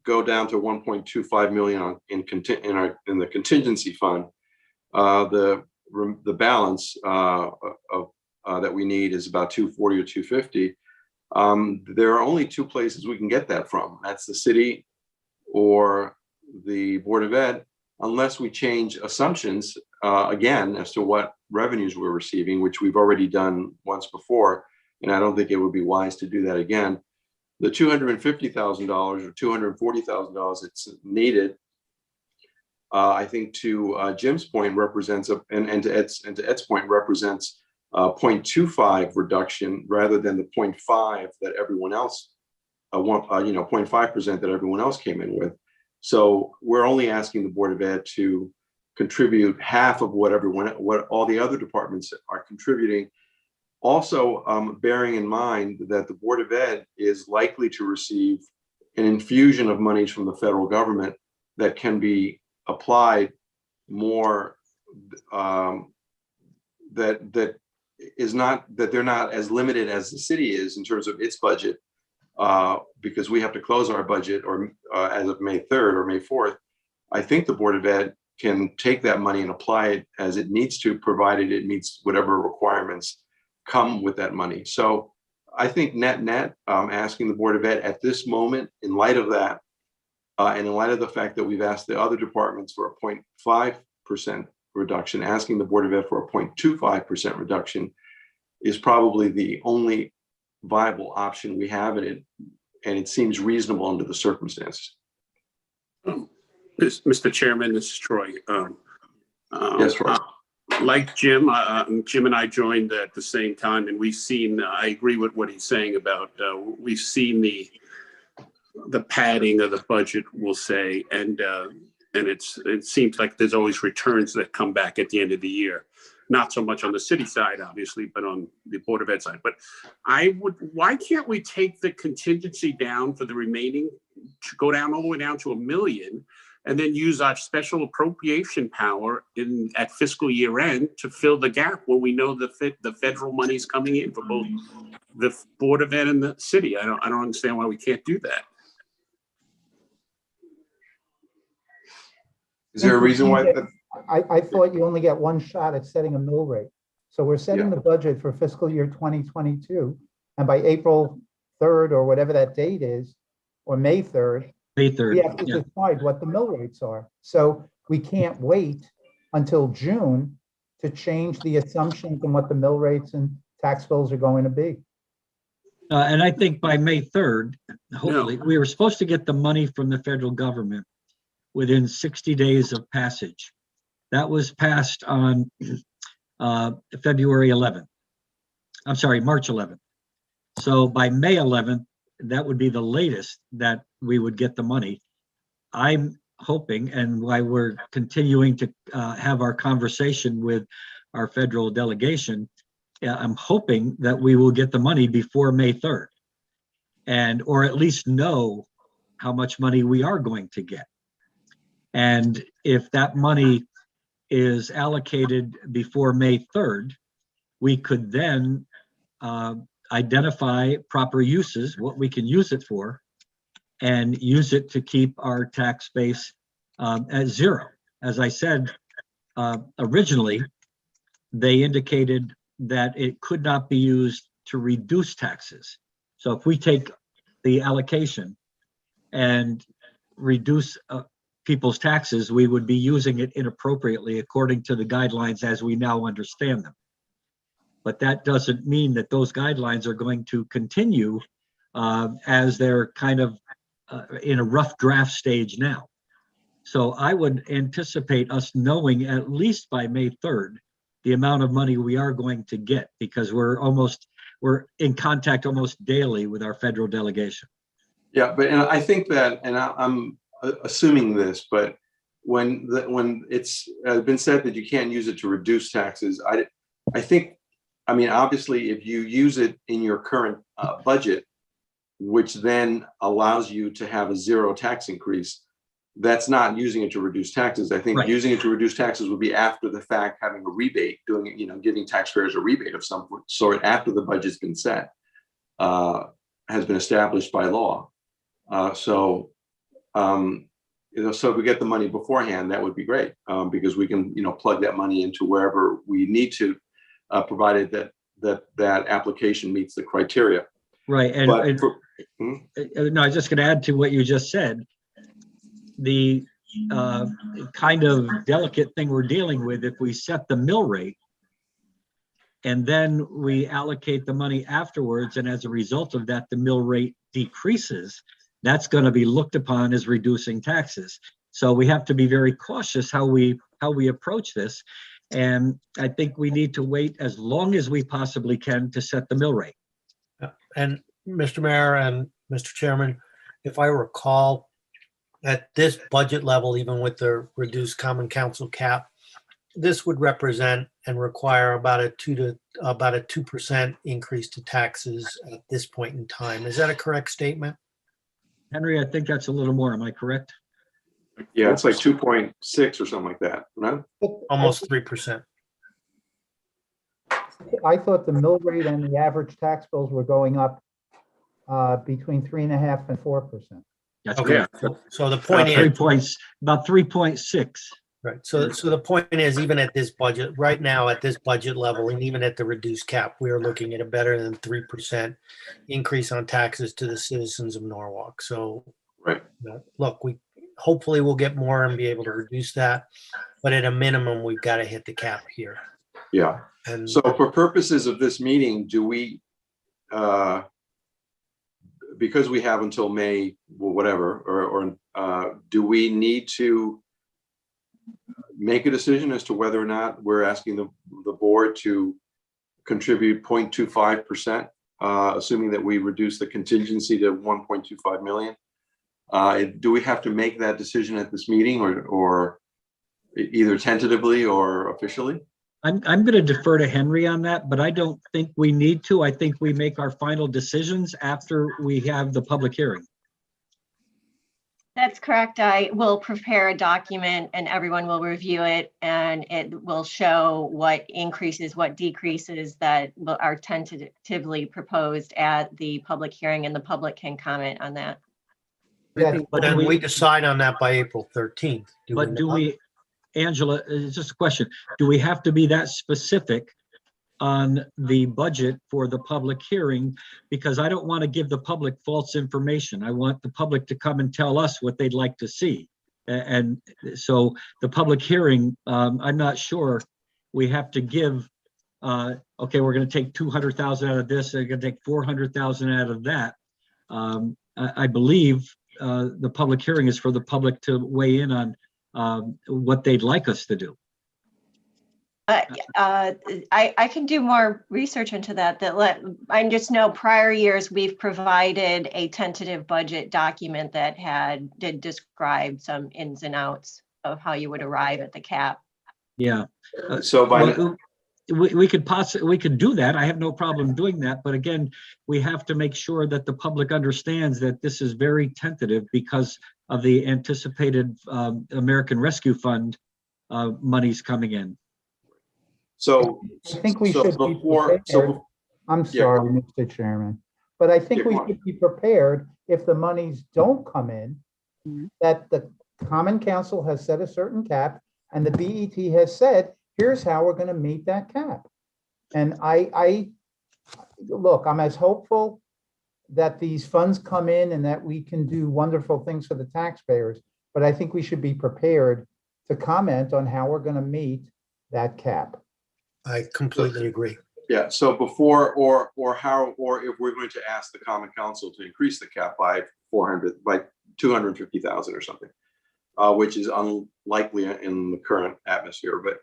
go down to 1.25 million in the contingency fund. The balance that we need is about 240 or 250. There are only two places we can get that from. That's the city or the Board of Ed, unless we change assumptions again as to what revenues we're receiving, which we've already done once before. And I don't think it would be wise to do that again. The $250,000 or $240,000 that's needed, I think to Jim's point represents and to Ed's point represents 0.25 reduction rather than the 0.5 that everyone else 0.5% that everyone else came in with. So we're only asking the Board of Ed to contribute half of what all the other departments are contributing. Also, bearing in mind that the Board of Ed is likely to receive an infusion of monies from the federal government that can be applied more, that they're not as limited as the city is in terms of its budget, because we have to close our budget or as of May 3rd or May 4th. I think the Board of Ed can take that money and apply it as it needs to, provided it meets whatever requirements come with that money. So I think net, asking the Board of Ed at this moment, in light of that, and in light of the fact that we've asked the other departments for a 0.5% reduction, asking the Board of Ed for a 0.25% reduction is probably the only viable option we have in it, and it seems reasonable under the circumstances. Mr. Chairman, this is Troy. Yes, Troy. Like Jim, Jim and I joined at the same time, and we've seen, I agree with what he's saying about, we've seen the padding of the budget, we'll say, and it seems like there's always returns that come back at the end of the year. Not so much on the city side, obviously, but on the Board of Ed side. But why can't we take the contingency down for the remaining, to go down all the way down to $1 million, and then use our special appropriation power at fiscal year end to fill the gap when we know the federal money's coming in for both the Board of Ed and the city. I don't understand why we can't do that. Is there a reason why? I thought you only get one shot at setting a mill rate. So we're setting Yeah. the budget for fiscal year 2022, and by April 3rd or whatever that date is, or May 3rd, May we 3rd. have to Yeah. decide what the mill rates are. So we can't wait until June to change the assumptions and what the mill rates and tax bills are going to be. And I think by May 3rd, hopefully, we were supposed to get the money from the federal government within 60 days of passage. That was passed on February 11th. I'm sorry, March 11th. So by May 11th, that would be the latest that we would get the money. I'm hoping, and why we're continuing to have our conversation with our federal delegation, I'm hoping that we will get the money before May 3rd, or at least know how much money we are going to get. And if that money is allocated before May 3rd, we could then identify proper uses, what we can use it for, and use it to keep our tax base at zero. As I said, originally, they indicated that it could not be used to reduce taxes. So if we take the allocation and reduce people's taxes, we would be using it inappropriately according to the guidelines as we now understand them. But that doesn't mean that those guidelines are going to continue as they're kind of in a rough draft stage now. So I would anticipate us knowing at least by May 3rd the amount of money we are going to get, because we're in contact almost daily with our federal delegation. Yeah, and I think that, and I'm assuming this, but when it's been said that you can't use it to reduce taxes, I think, I mean, obviously, if you use it in your current budget, which then allows you to have a zero tax increase, that's not using it to reduce taxes. I think using it to reduce taxes would be after the fact, having a rebate, doing it, giving taxpayers a rebate of some sort after the budget's been set, has been established by law. So if we get the money beforehand, that would be great, because we can, plug that money into wherever we need to, provided that application meets the criteria. Right. No, I was just going to add to what you just said. The kind of delicate thing we're dealing with, if we set the mill rate and then we allocate the money afterwards, and as a result of that, the mill rate decreases, that's going to be looked upon as reducing taxes. So we have to be very cautious how we approach this. And I think we need to wait as long as we possibly can to set the mill rate. And Mr. Mayor and Mr. Chairman, if I recall, at this budget level, even with the reduced common council cap, this would represent and require about a 2% increase to taxes at this point in time. Is that a correct statement? Henry, I think that's a little more. Am I correct? Yeah, it's like 2.6 or something like that, right? Almost 3%. I thought the mill rate and the average tax bills were going up between 3.5% and 4%. That's Okay. correct. So the point is, about 3.6. right. So the point is, even at this budget, right now at this budget level, and even at the reduced cap, we are looking at a better than 3% increase on taxes to the citizens of Norwalk. So, Right. Look, hopefully we'll get more and be able to reduce that, but at a minimum, we've got to hit the cap here. Yeah. And So for purposes of this meeting, do we, because we have until May, whatever, or do we need to make a decision as to whether or not we're asking the board to contribute 0.25%, assuming that we reduce the contingency to 1.25 million? Do we have to make that decision at this meeting, or either tentatively or officially? I'm going to defer to Henry on that, but I don't think we need to. I think we make our final decisions after we have the public hearing. That's correct. I will prepare a document and everyone will review it, and it will show what increases, what decreases that are tentatively proposed at the public hearing, and the public can comment on that. I think But And do we decide on that by April 13th. But do not? we, Angela, it's just a question, do we have to be that specific on the budget for the public hearing? Because I don't want to give the public false information. I want the public to come and tell us what they'd like to see. And so the public hearing, I'm not sure we have to give, okay, we're going to take 200,000 out of this, they're going to take 400,000 out of that. I believe the public hearing is for the public to weigh in on what they'd like us to do. I can do more research into that. I just know prior years we've provided a tentative budget document that did describe some ins and outs of how you would arrive at the cap. Yeah. So by, Well, we could do that. I have no problem doing that. But again, we have to make sure that the public understands that this is very tentative because of the anticipated American Rescue Fund monies coming in. so. I think we so should be before- prepared. So, I'm Yeah, sorry, Mr. Chairman, but I think Yeah, we go on. should be prepared if the monies don't come in, Mhm. that the Common Council has set a certain cap and the BET has said, here's how we're gonna meet that cap. And look, I'm as hopeful that these funds come in and that we can do wonderful things for the taxpayers, but I think we should be prepared to comment on how we're gonna meet that cap. I completely agree. yeah, so before, or if we're going to ask the Common Council to increase the cap by 250,000 or something, which is unlikely in the current atmosphere, but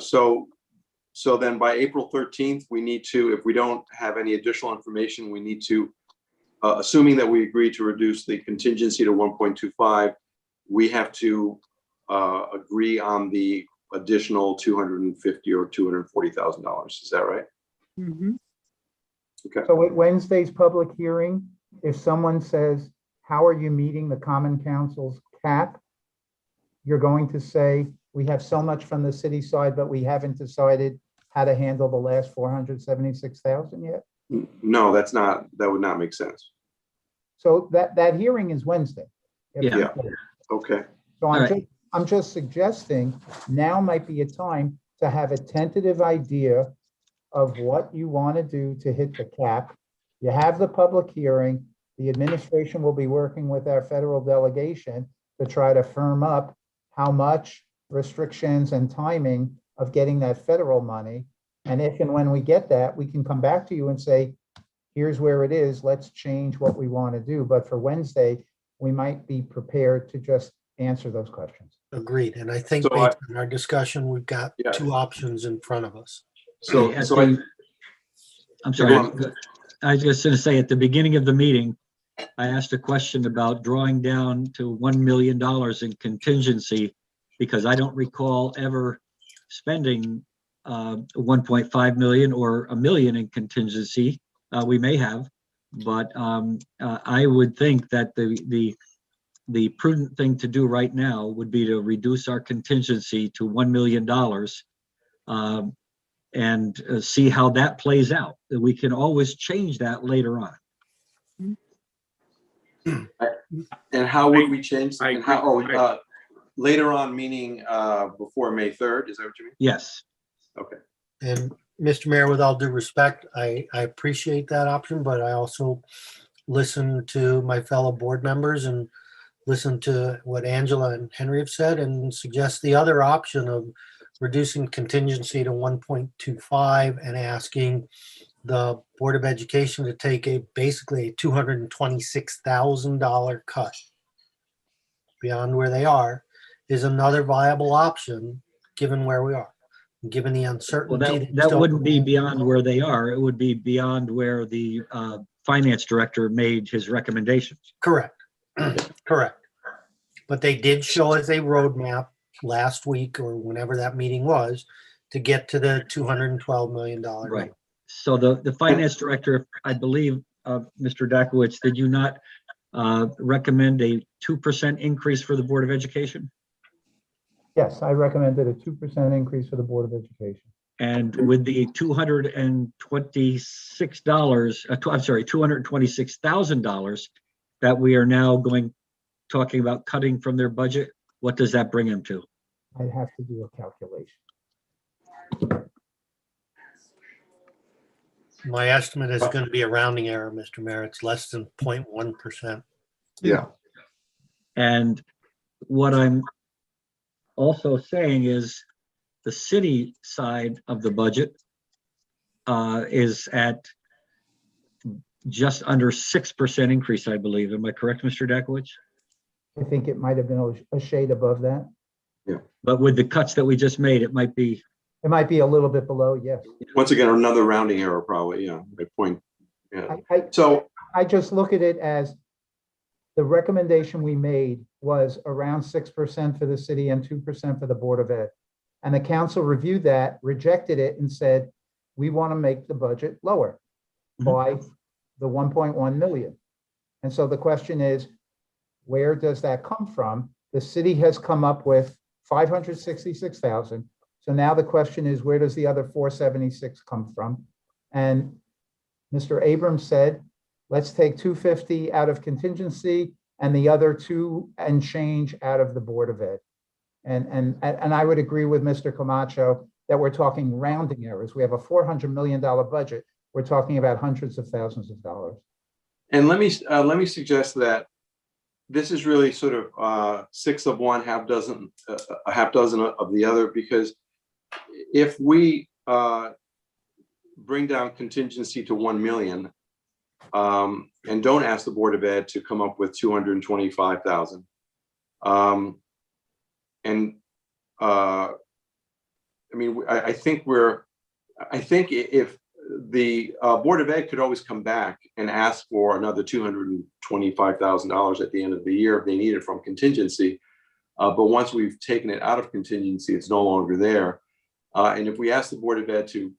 so then by April 13th, we need to, if we don't have any additional information, we need to, assuming that we agree to reduce the contingency to 1.25, we have to agree on the additional $250,000 or $240,000. Is that right? Mhm. Okay. So at Wednesday's public hearing, if someone says, how are you meeting the Common Council's cap? You're going to say, we have so much from the city side, but we haven't decided how to handle the last 476,000 yet. No, that would not make sense. So that hearing is Wednesday. Yeah. Okay. So All right. I'm just suggesting now might be a time to have a tentative idea of what you want to do to hit the cap. You have the public hearing. The administration will be working with our federal delegation to try to firm up how much restrictions and timing of getting that federal money. And if and when we get that, we can come back to you and say, here's where it is. Let's change what we want to do. But for Wednesday, we might be prepared to just answer those questions. Agreed. And I think So based on our discussion, we've got Yeah. two options in front of us. So, At so I, the- I'm sorry, Go on. I was just going to say, at the beginning of the meeting, I asked a question about drawing down to $1 million in contingency, because I don't recall ever spending 1.5 million or $1 million in contingency. We may have, but I would think that the prudent thing to do right now would be to reduce our contingency to $1 million and see how that plays out. We can always change that later on. and how would we change? I and how, agree. later on, meaning before May 3rd, is that what you mean? Yes. Okay. And Mr. Mayor, with all due respect, I appreciate that option, but I also listen to my fellow board members and listen to what Angela and Henry have said and suggest the other option of reducing contingency to 1.25 and asking the Board of Education to take basically a $226,000 cut beyond where they are is another viable option, given where we are, given the Well, uncertainty. that wouldn't be beyond where they are. It would be beyond where the finance director made his recommendations. Correct. Correct. But they did show us a roadmap last week or whenever that meeting was to get to the $212 million. Right. So the finance director, I believe, Mr. Dakowitz, did you not recommend a 2% increase for the Board of Education? Yes, I recommended a 2% increase for the Board of Education. And with the $226, I'm sorry, $226,000 that we are now talking about cutting from their budget, what does that bring them to? I'd have to do a calculation. My estimate is going to be a rounding error, Mr. Mayor. It's less than 0.1%. Yeah. And what I'm also saying is the city side of the budget is at just under 6% increase, I believe. Am I correct, Mr. Dakowitz? I think it might have been a shade above that. But with the cuts that we just made, it might be. It might be a little bit below, yes. Once again, another rounding error, probably. Yeah, my point. Yeah. So I just look at it as the recommendation we made was around 6% for the city and 2% for the Board of Ed. And the council reviewed that, rejected it, and said, we want to make the budget lower by the 1.1 million. And so the question is, where does that come from? The city has come up with 566,000. So now the question is, where does the other 476 come from? And Mr. Abrams said, let's take 250 out of contingency and the other 2 and change out of the Board of Ed. And I would agree with Mr. Camacho that we're talking rounding errors. We have a $400 million budget. We're talking about hundreds of thousands of dollars. and let me suggest that this is really sort of 6 of one, half dozen, a half dozen of the other, because if we bring down contingency to 1 million and don't ask the Board of Ed to come up with 225,000, I mean, I think if the Board of Ed could always come back and ask for another $225,000 at the end of the year if they need it from contingency. But once we've taken it out of contingency, it's no longer there. And if we ask the Board of Ed to,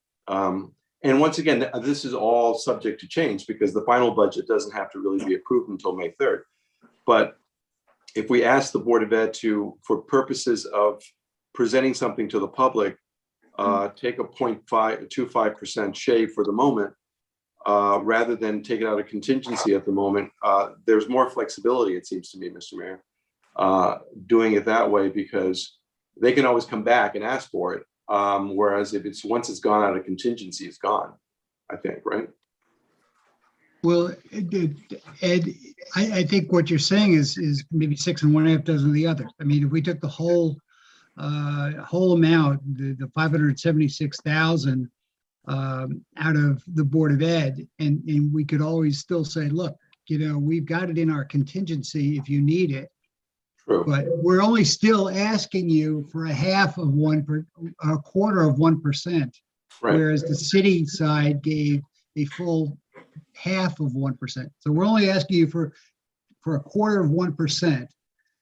and once again, this is all subject to change because the final budget doesn't have to really be approved until May 3rd. But if we ask the Board of Ed to, for purposes of presenting something to the public, take a 0.25% shave for the moment, rather than take it out of contingency at the moment, there's more flexibility, it seems to me, Mr. Mayor, doing it that way, because they can always come back and ask for it. Whereas if it's once it's gone out of contingency, it's gone, I think, right? Well, Ed, I think what you're saying is maybe 6 and 1/2 dozen of the other. I mean, if we took the whole amount, the 576,000 out of the Board of Ed, and we could always still say, look, we've got it in our contingency if you need it. True. But we're only still asking you for a quarter of 1%, Right. whereas the city side gave a full half of 1%. So we're only asking you for a quarter of 1%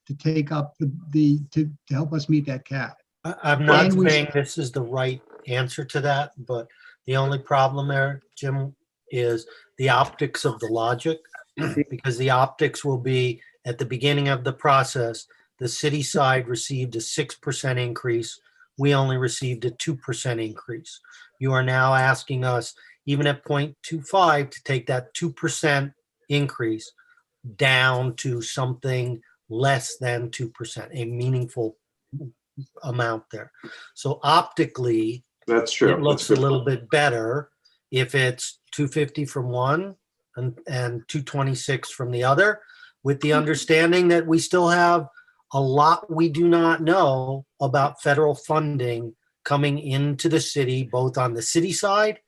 to take up to help us meet that cap. I'm not And we- saying this is the right answer to that, but the only problem there, Jim, is the optics of the logic, because the optics will be at the beginning of the process, the city side received a 6% increase. We only received a 2% increase. You are now asking us, even at 0.25, to take that 2% increase down to something less than 2%, a meaningful amount there. So optically, That's true. it looks a little bit better if it's 250 from one and 226 from the other, with the understanding that we still have a lot we do not know about federal funding coming into the city, both on the city side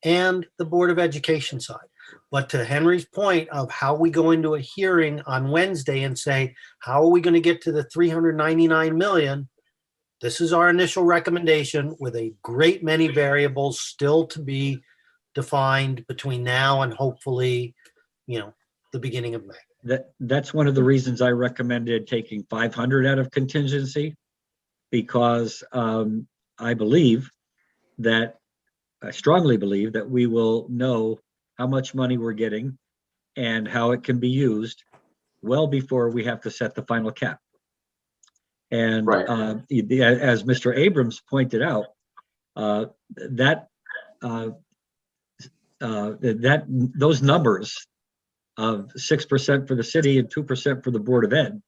and the Board of Education side. But to Henry's point of how we go into a hearing on Wednesday and say, how are we going to get to the 399 million? This is our initial recommendation with a great many variables still to be defined between now and hopefully, the beginning of May. That's one of the reasons I recommended taking 500 out of contingency, because I strongly believe that we will know how much money we're getting and how it can be used. well before we have to set the final cap. And Right. as Mr. Abrams pointed out, that those numbers of 6% for the city and 2% for the Board of Ed,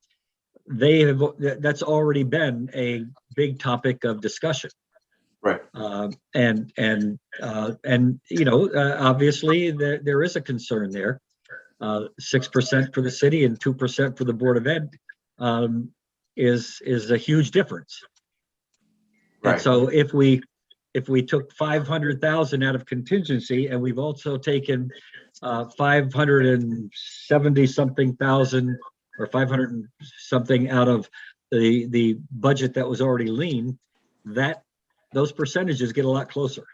that's already been a big topic of discussion. Right. Obviously there is a concern there. 6% for the city and 2% for the Board of Ed is a huge difference. Right. And so if we took 500,000 out of contingency, and we've also taken 570 something thousand or 500 and something out of the budget that was already lean, those percentages get a lot closer.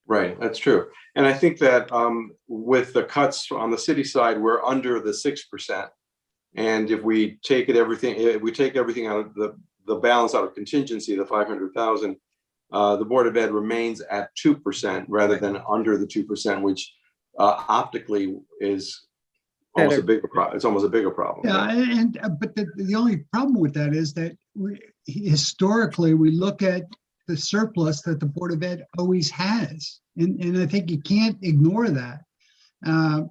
Right, that's true. And I think that with the cuts on the city side, we're under the 6%. And if we take everything out of the balance out of contingency, the 500,000, the Board of Ed remains at 2% rather than under the 2%, which optically is almost a bigger problem. It's almost a bigger problem. Yeah, but the only problem with that is that historically we look at the surplus that the Board of Ed always has, and I think you can't ignore that. And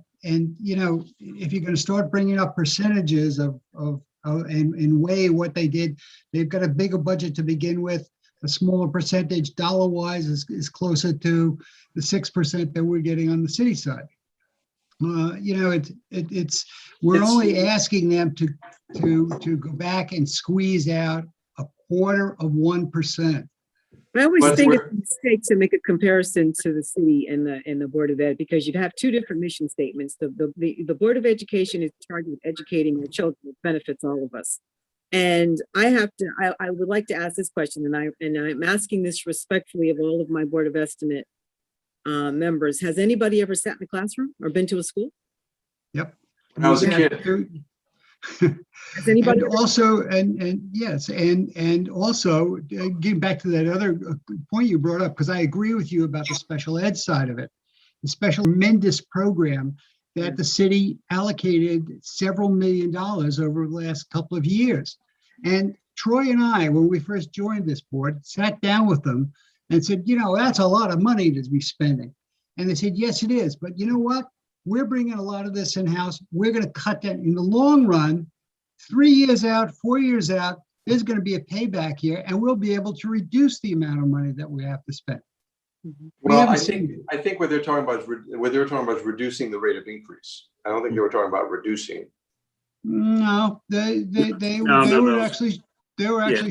if you're going to start bringing up percentages and weigh what they did, they've got a bigger budget to begin with. A smaller percentage dollar-wise is closer to the 6% that we're getting on the city side. We're only asking them to go back and squeeze out 1/4%. I always But think we're- it's a mistake to make a comparison to the city and the Board of Ed, because you'd have two different mission statements. The Board of Education is charged with educating our children, which benefits all of us. And I would like to ask this question, and I'm asking this respectfully of all of my Board of Estimate members. Has anybody ever sat in a classroom or been to a school? Yep. When I was a kid. Has anybody And also, yes, and also getting back to that other point you brought up, because I agree with you about the special ed side of it. The special tremendous program that the city allocated several $1 million over the last couple of years. And Troy and I, when we first joined this board, sat down with them and said, that's a lot of money to be spending. And they said, yes, it is. But you know what? We're bringing a lot of this in-house. We're going to cut that in the long run. 3 years out, 4 years out, there's going to be a payback here, and we'll be able to reduce the amount of money that we have to spend. Well, I think what they're talking about is reducing the rate of increase. I don't think they were talking about reducing. No, they were actually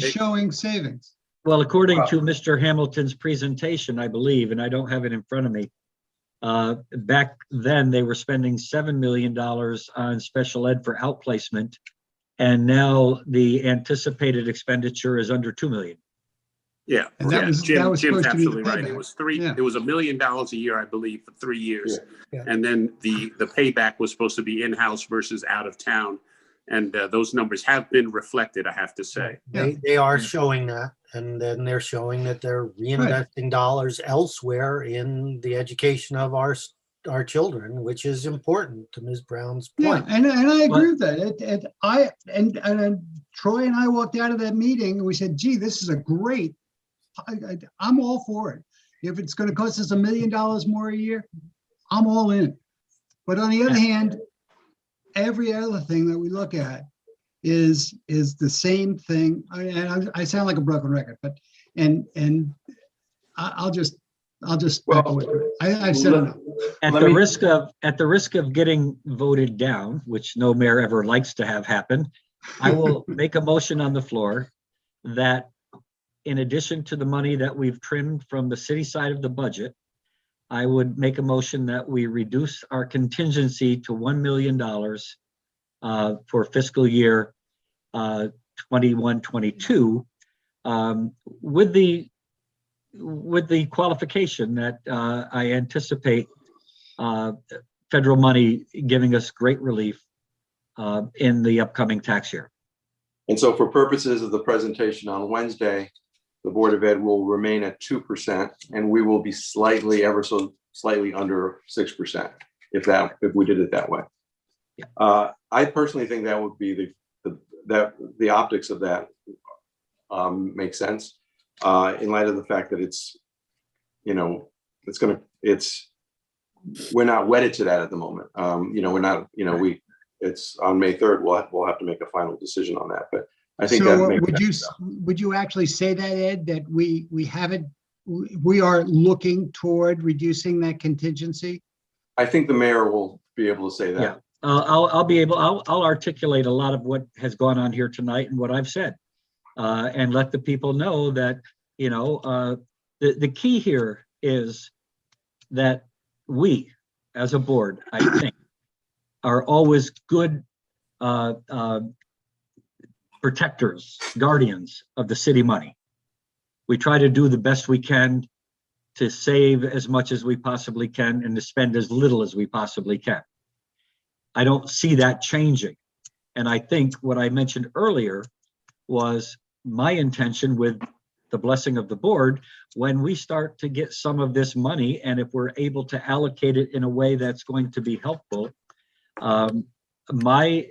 showing savings. Well, according to Mr. Hamilton's presentation, I believe, and I don't have it in front of me, back then they were spending $7 million on special ed for outplacement, and now the anticipated expenditure is under $2 million. Yeah, And that was Jim's supposed to be the absolutely right. It payback. was Yeah. It was $1 million a year, I believe, for 3 years. Yeah. And then the payback was supposed to be in-house versus out of town. And those numbers have been reflected, I have to say. They are showing that, and then they're showing that they're reinvesting dollars elsewhere in the education of our children, which is important to Ms. Brown's point. Yeah, and I agree with that. And Troy and I walked out of that meeting and we said, gee, this is a great, I'm all for it. If it's going to cost us $1 million more a year, I'm all in. But on the other hand, every other thing that we look at is the same thing. I sound like a broken record, but I'll just echo with it. I've said enough. At the risk of getting voted down, which no mayor ever likes to have happen, I will make a motion on the floor that in addition to the money that we've trimmed from the city side of the budget, I would make a motion that we reduce our contingency to $1 million for fiscal year 21-22, with the qualification that I anticipate federal money giving us great relief in the upcoming tax year. And so for purposes of the presentation on Wednesday, the Board of Ed will remain at 2%, and we will be ever so slightly under 6% if we did it that way. Yeah. I personally think that would be the optics of that make sense in light of the fact that it's, we're not wedded to that at the moment. We're not, it's on May 3rd, we'll have to make a final decision on that, but I think that So makes would sense. would you actually say that, Ed, that we are looking toward reducing that contingency? I think the mayor will be able to say that. Yeah. I'll articulate a lot of what has gone on here tonight and what I've said, and let the people know that, the key here is that we, as a board, I think, are always good protectors, guardians of the city money. We try to do the best we can to save as much as we possibly can and to spend as little as we possibly can. I don't see that changing. And I think what I mentioned earlier was my intention, with the blessing of the board, when we start to get some of this money, and if we're able to allocate it in a way that's going to be helpful, my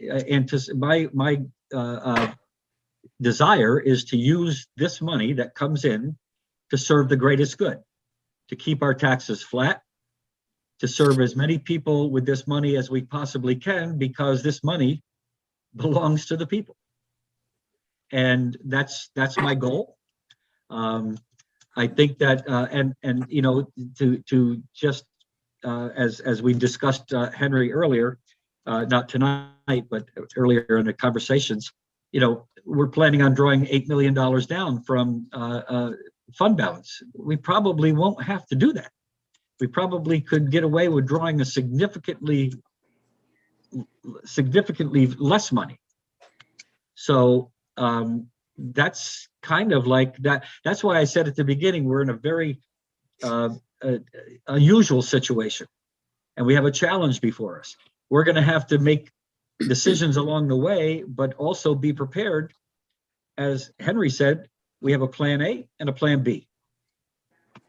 desire is to use this money that comes in to serve the greatest good, to keep our taxes flat, to serve as many people with this money as we possibly can, because this money belongs to the people. And that's my goal. I think that, to just, as we discussed, Henry, earlier, not tonight, but earlier in the conversations, we're planning on drawing $8 million down from fund balance. We probably won't have to do that. We probably could get away with drawing a significantly less money. So that's kind of like that. That's why I said at the beginning, we're in a very unusual situation, and we have a challenge before us. We're going to have to make decisions along the way, but also be prepared. As Henry said, we have a plan A and a plan B.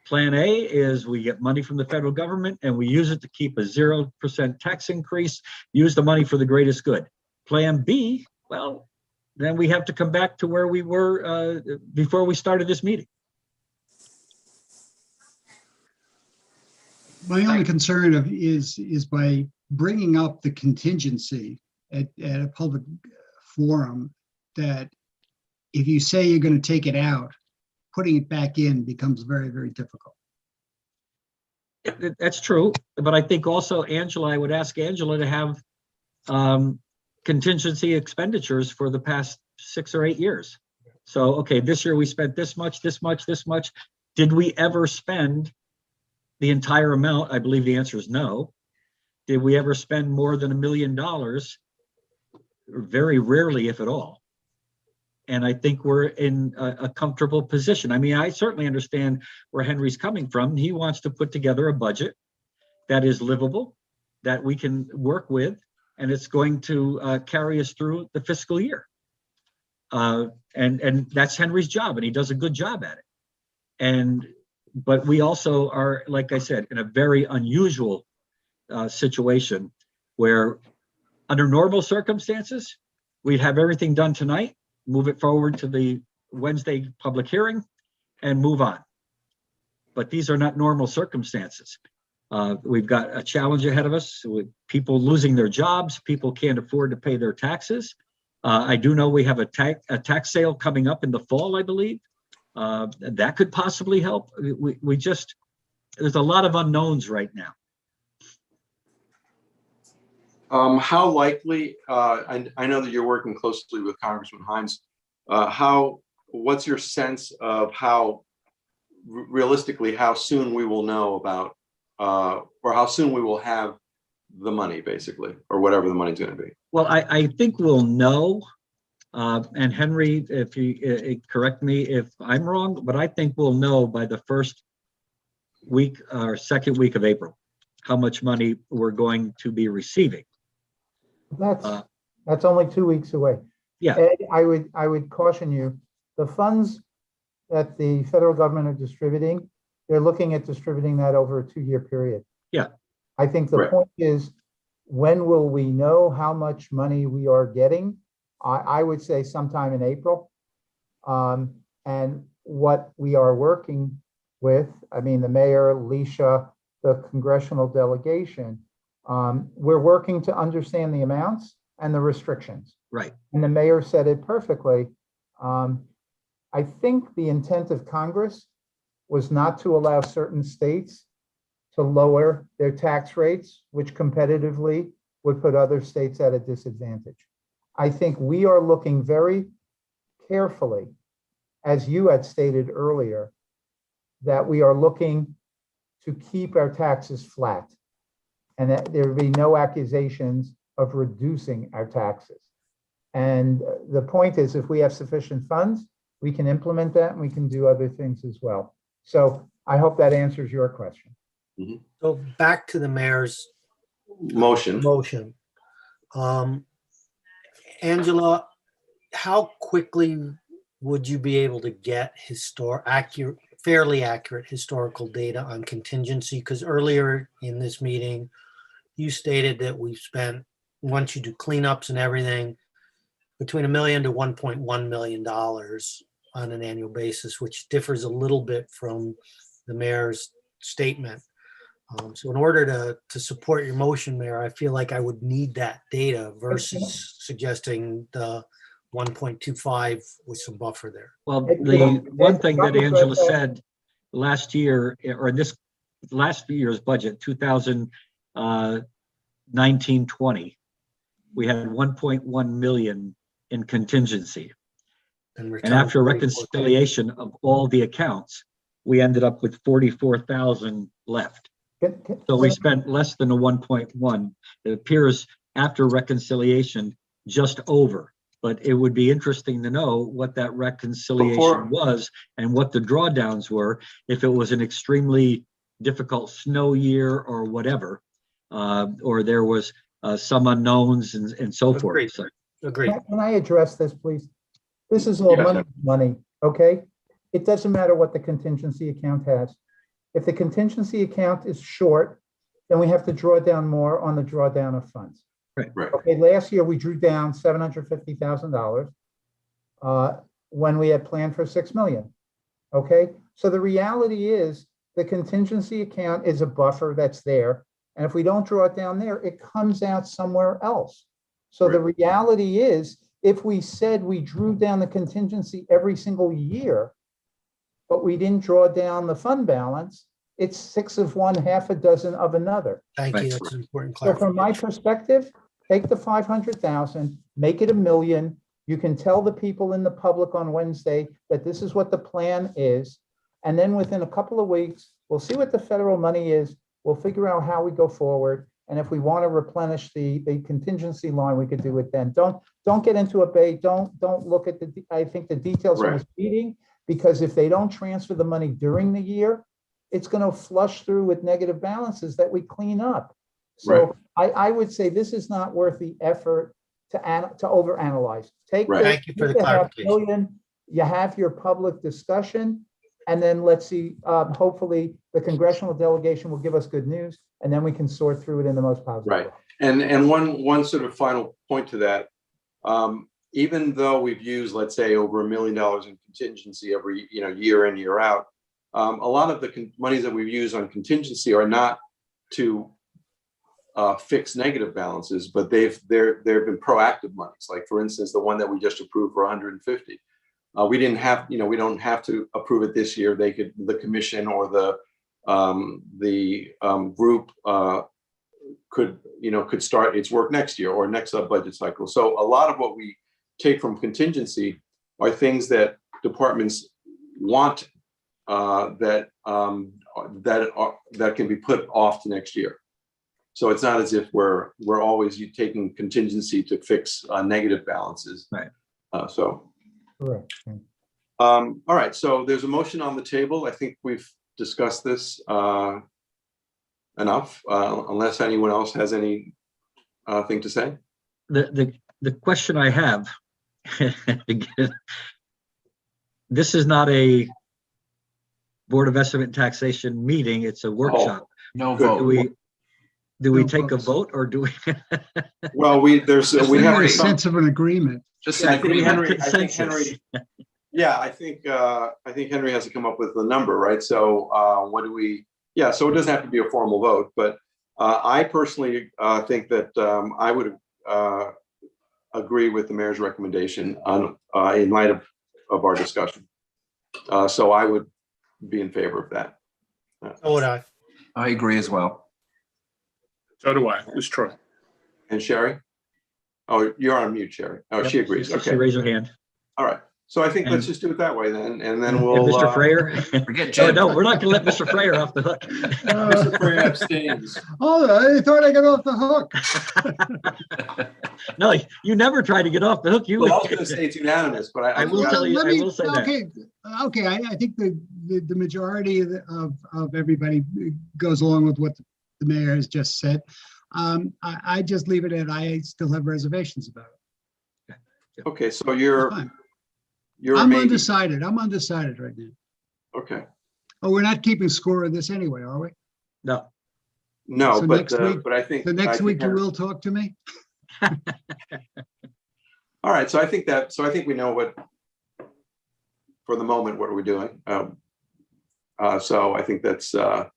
Plan A is we get money from the federal government and we use it to keep a 0% tax increase, use the money for the greatest good. Plan B, well, then we have to come back to where we were before we started this meeting. My only concern is by bringing up the contingency at a public forum, that if you say you're going to take it out, putting it back in becomes very, very difficult. That's true, but I think also I would ask Angela to have contingency expenditures for the past 6 or 8 years. So, okay, this year we spent this much, this much, this much. Did we ever spend the entire amount? I believe the answer is no. Did we ever spend more than $1 million? Very rarely, if at all. And I think we're in a comfortable position. I mean, I certainly understand where Henry's coming from. He wants to put together a budget that is livable, that we can work with, and it's going to carry us through the fiscal year. And that's Henry's job, and he does a good job at it. But we also are, like I said, in a very unusual situation where, under normal circumstances, we'd have everything done tonight, move it forward to the Wednesday public hearing, and move on. But these are not normal circumstances. We've got a challenge ahead of us with people losing their jobs. People can't afford to pay their taxes. I do know we have a tax sale coming up in the fall, I believe. That could possibly help. There's a lot of unknowns right now. How likely, I know that you're working closely with Congressman Hines. What's your sense of how realistically, how soon we will know about, or how soon we will have the money, basically, or whatever the money's going to be? Well, I think we'll know. And Henry, if you correct me if I'm wrong, but I think we'll know by the first week or second week of April how much money we're going to be receiving. That's only 2 weeks away. Yeah. Ed, I would caution you, the funds that the federal government are distributing, they're looking at distributing that over a 2-year period. Yeah. I think the Right. point is When will we know how much money we are getting? I would say sometime in April. And what we are working with, I mean, the mayor, Alicia, the congressional delegation, we're working to understand the amounts and the restrictions. Right. And the mayor said it perfectly. I think the intent of Congress was not to allow certain states to lower their tax rates, which competitively would put other states at a disadvantage. I think we are looking very carefully, as you had stated earlier, that we are looking to keep our taxes flat and that there be no accusations of reducing our taxes. And the point is, if we have sufficient funds, we can implement that and we can do other things as well. So I hope that answers your question. So back to the mayor's Motion. motion. Angela, how quickly would you be able to get fairly accurate historical data on contingency? Because earlier in this meeting, you stated that we've spent, once you do cleanups and everything, between $1 million to $1.1 million on an annual basis, which differs a little bit from the mayor's statement. So in order to support your motion, Mayor, I feel like I would need that data versus suggesting the 1.25 with some buffer there. Well, the one thing that Angela said last year, or in this last year's budget, 2019-20, we had 1.1 million in contingency. And after reconciliation of all the accounts, we ended up with 44,000 left. So we spent less than a 1.1. It appears after reconciliation, just over. But it would be interesting to know what that reconciliation was and what the drawdowns were, if it was an extremely difficult snow year or whatever, or there was some unknowns and so forth. So, Agreed. Can I address this, please? This is all money, okay? It doesn't matter what the contingency account has. If the contingency account is short, then we have to draw down more on the drawdown of funds. Right. Okay, last year we drew down $750,000 when we had planned for 6 million. Okay, so the reality is the contingency account is a buffer that's there. And if we don't draw it down there, it comes out somewhere else. So the reality is, if we said we drew down the contingency every single year, but we didn't draw down the fund balance, it's 6 of one, half a dozen of another. Thank you. That's an important So from my clarification. perspective, take the 500,000, make it 1 million. You can tell the people in the public on Wednesday that this is what the plan is. And then within a couple of weeks, we'll see what the federal money is. We'll figure out how we go forward. And if we want to replenish the contingency line, we could do it then. Don't get into a debate. Don't look at I think the details of this meeting, because if they don't transfer the money during the year, it's going to flush through with negative balances that we clean up. So I would say this is not worth the effort to overanalyze. Thank you for the clarification. You have your public discussion, and then let's see, hopefully the congressional delegation will give us good news, and then we can sort through it in the most positive way. And one sort of final point to that, even though we've used, let's say, over $1 million in contingency every year in, year out, a lot of the monies that we've used on contingency are not to fix negative balances, but they've been proactive monies. Like, for instance, the one that we just approved for 150. We didn't have, we don't have to approve it this year. The commission or the group could start its work next year or next budget cycle. So a lot of what we take from contingency are things that departments want that can be put off to next year. So it's not as if we're always taking contingency to fix negative balances. Right. Correct. All right. So there's a motion on the table. I think we've discussed this enough, unless anyone else has any thing to say. The question I have, again, this is not a Board of Estimate and Taxation meeting. It's a workshop. No vote. Do we No take a votes. vote or do we? Well, we have We have a to come. sense of an agreement. Just Yeah, I say think we have Henry, I think consensus. Henry, yeah, I think Henry has to come up with the number, right? So what do we, yeah, so it doesn't have to be a formal vote, but I personally think that I would agree with the mayor's recommendation on in light of our discussion. So I would be in favor of that. So would I. I agree as well. So do I, Ms. Troy. And Sherry? Oh, you're on mute, Sherry. Oh, Yep, she agrees. She Okay. raised her hand. All right. So I think let's And- just do it that way then, and then And we'll. Mr. Freyer? Forget Oh, Jim. no, we're not gonna let Mr. Freyer off the hook. Mr. Freya abstains. Oh, I thought I got off the hook. No, you never try to get off the hook. You, Well, I was gonna say it's unanimous, but I will tell you, Let I me- will say that. Okay, I think the majority of everybody goes along with what the mayor has just said. I just leave it at, I still have reservations about it. Okay, so It's you're fine. you're I'm maybe, undecided. I'm undecided right now. okay. Oh, we're not keeping score of this anyway, are we? No, No, So but next week- but I think So I next think week you Henry- will talk to me? All right, so I think we know what, for the moment, what are we doing? So I think that's I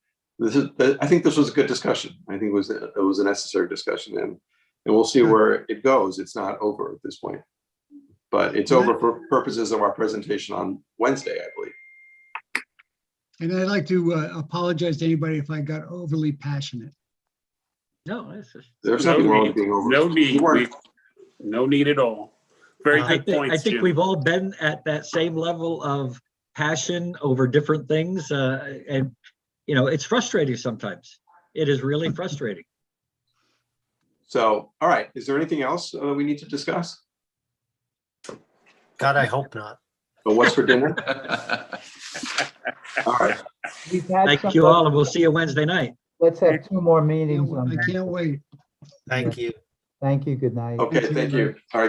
think this was a good discussion. I think it was a necessary discussion, and we'll see Good. where it goes. It's not over at this point, but it's Right. over for purposes of our presentation on Wednesday, I believe. And I'd like to apologize to anybody if I got overly passionate. no, it's just. There's No nothing wrong need. with being over. No need. You weren't- No need at all. Very I good think, points, Jim. we've all been at that same level of passion over different things. And, it's frustrating sometimes. It is really frustrating. So, all right, is there anything else we need to discuss? God, I hope not. But what's for dinner? All right, We've had Thank some- you all, and we'll see you Wednesday night. Let's have 2 more meetings on I that. can't wait. Thank you. Thank you. Good night. okay, thank you. All right.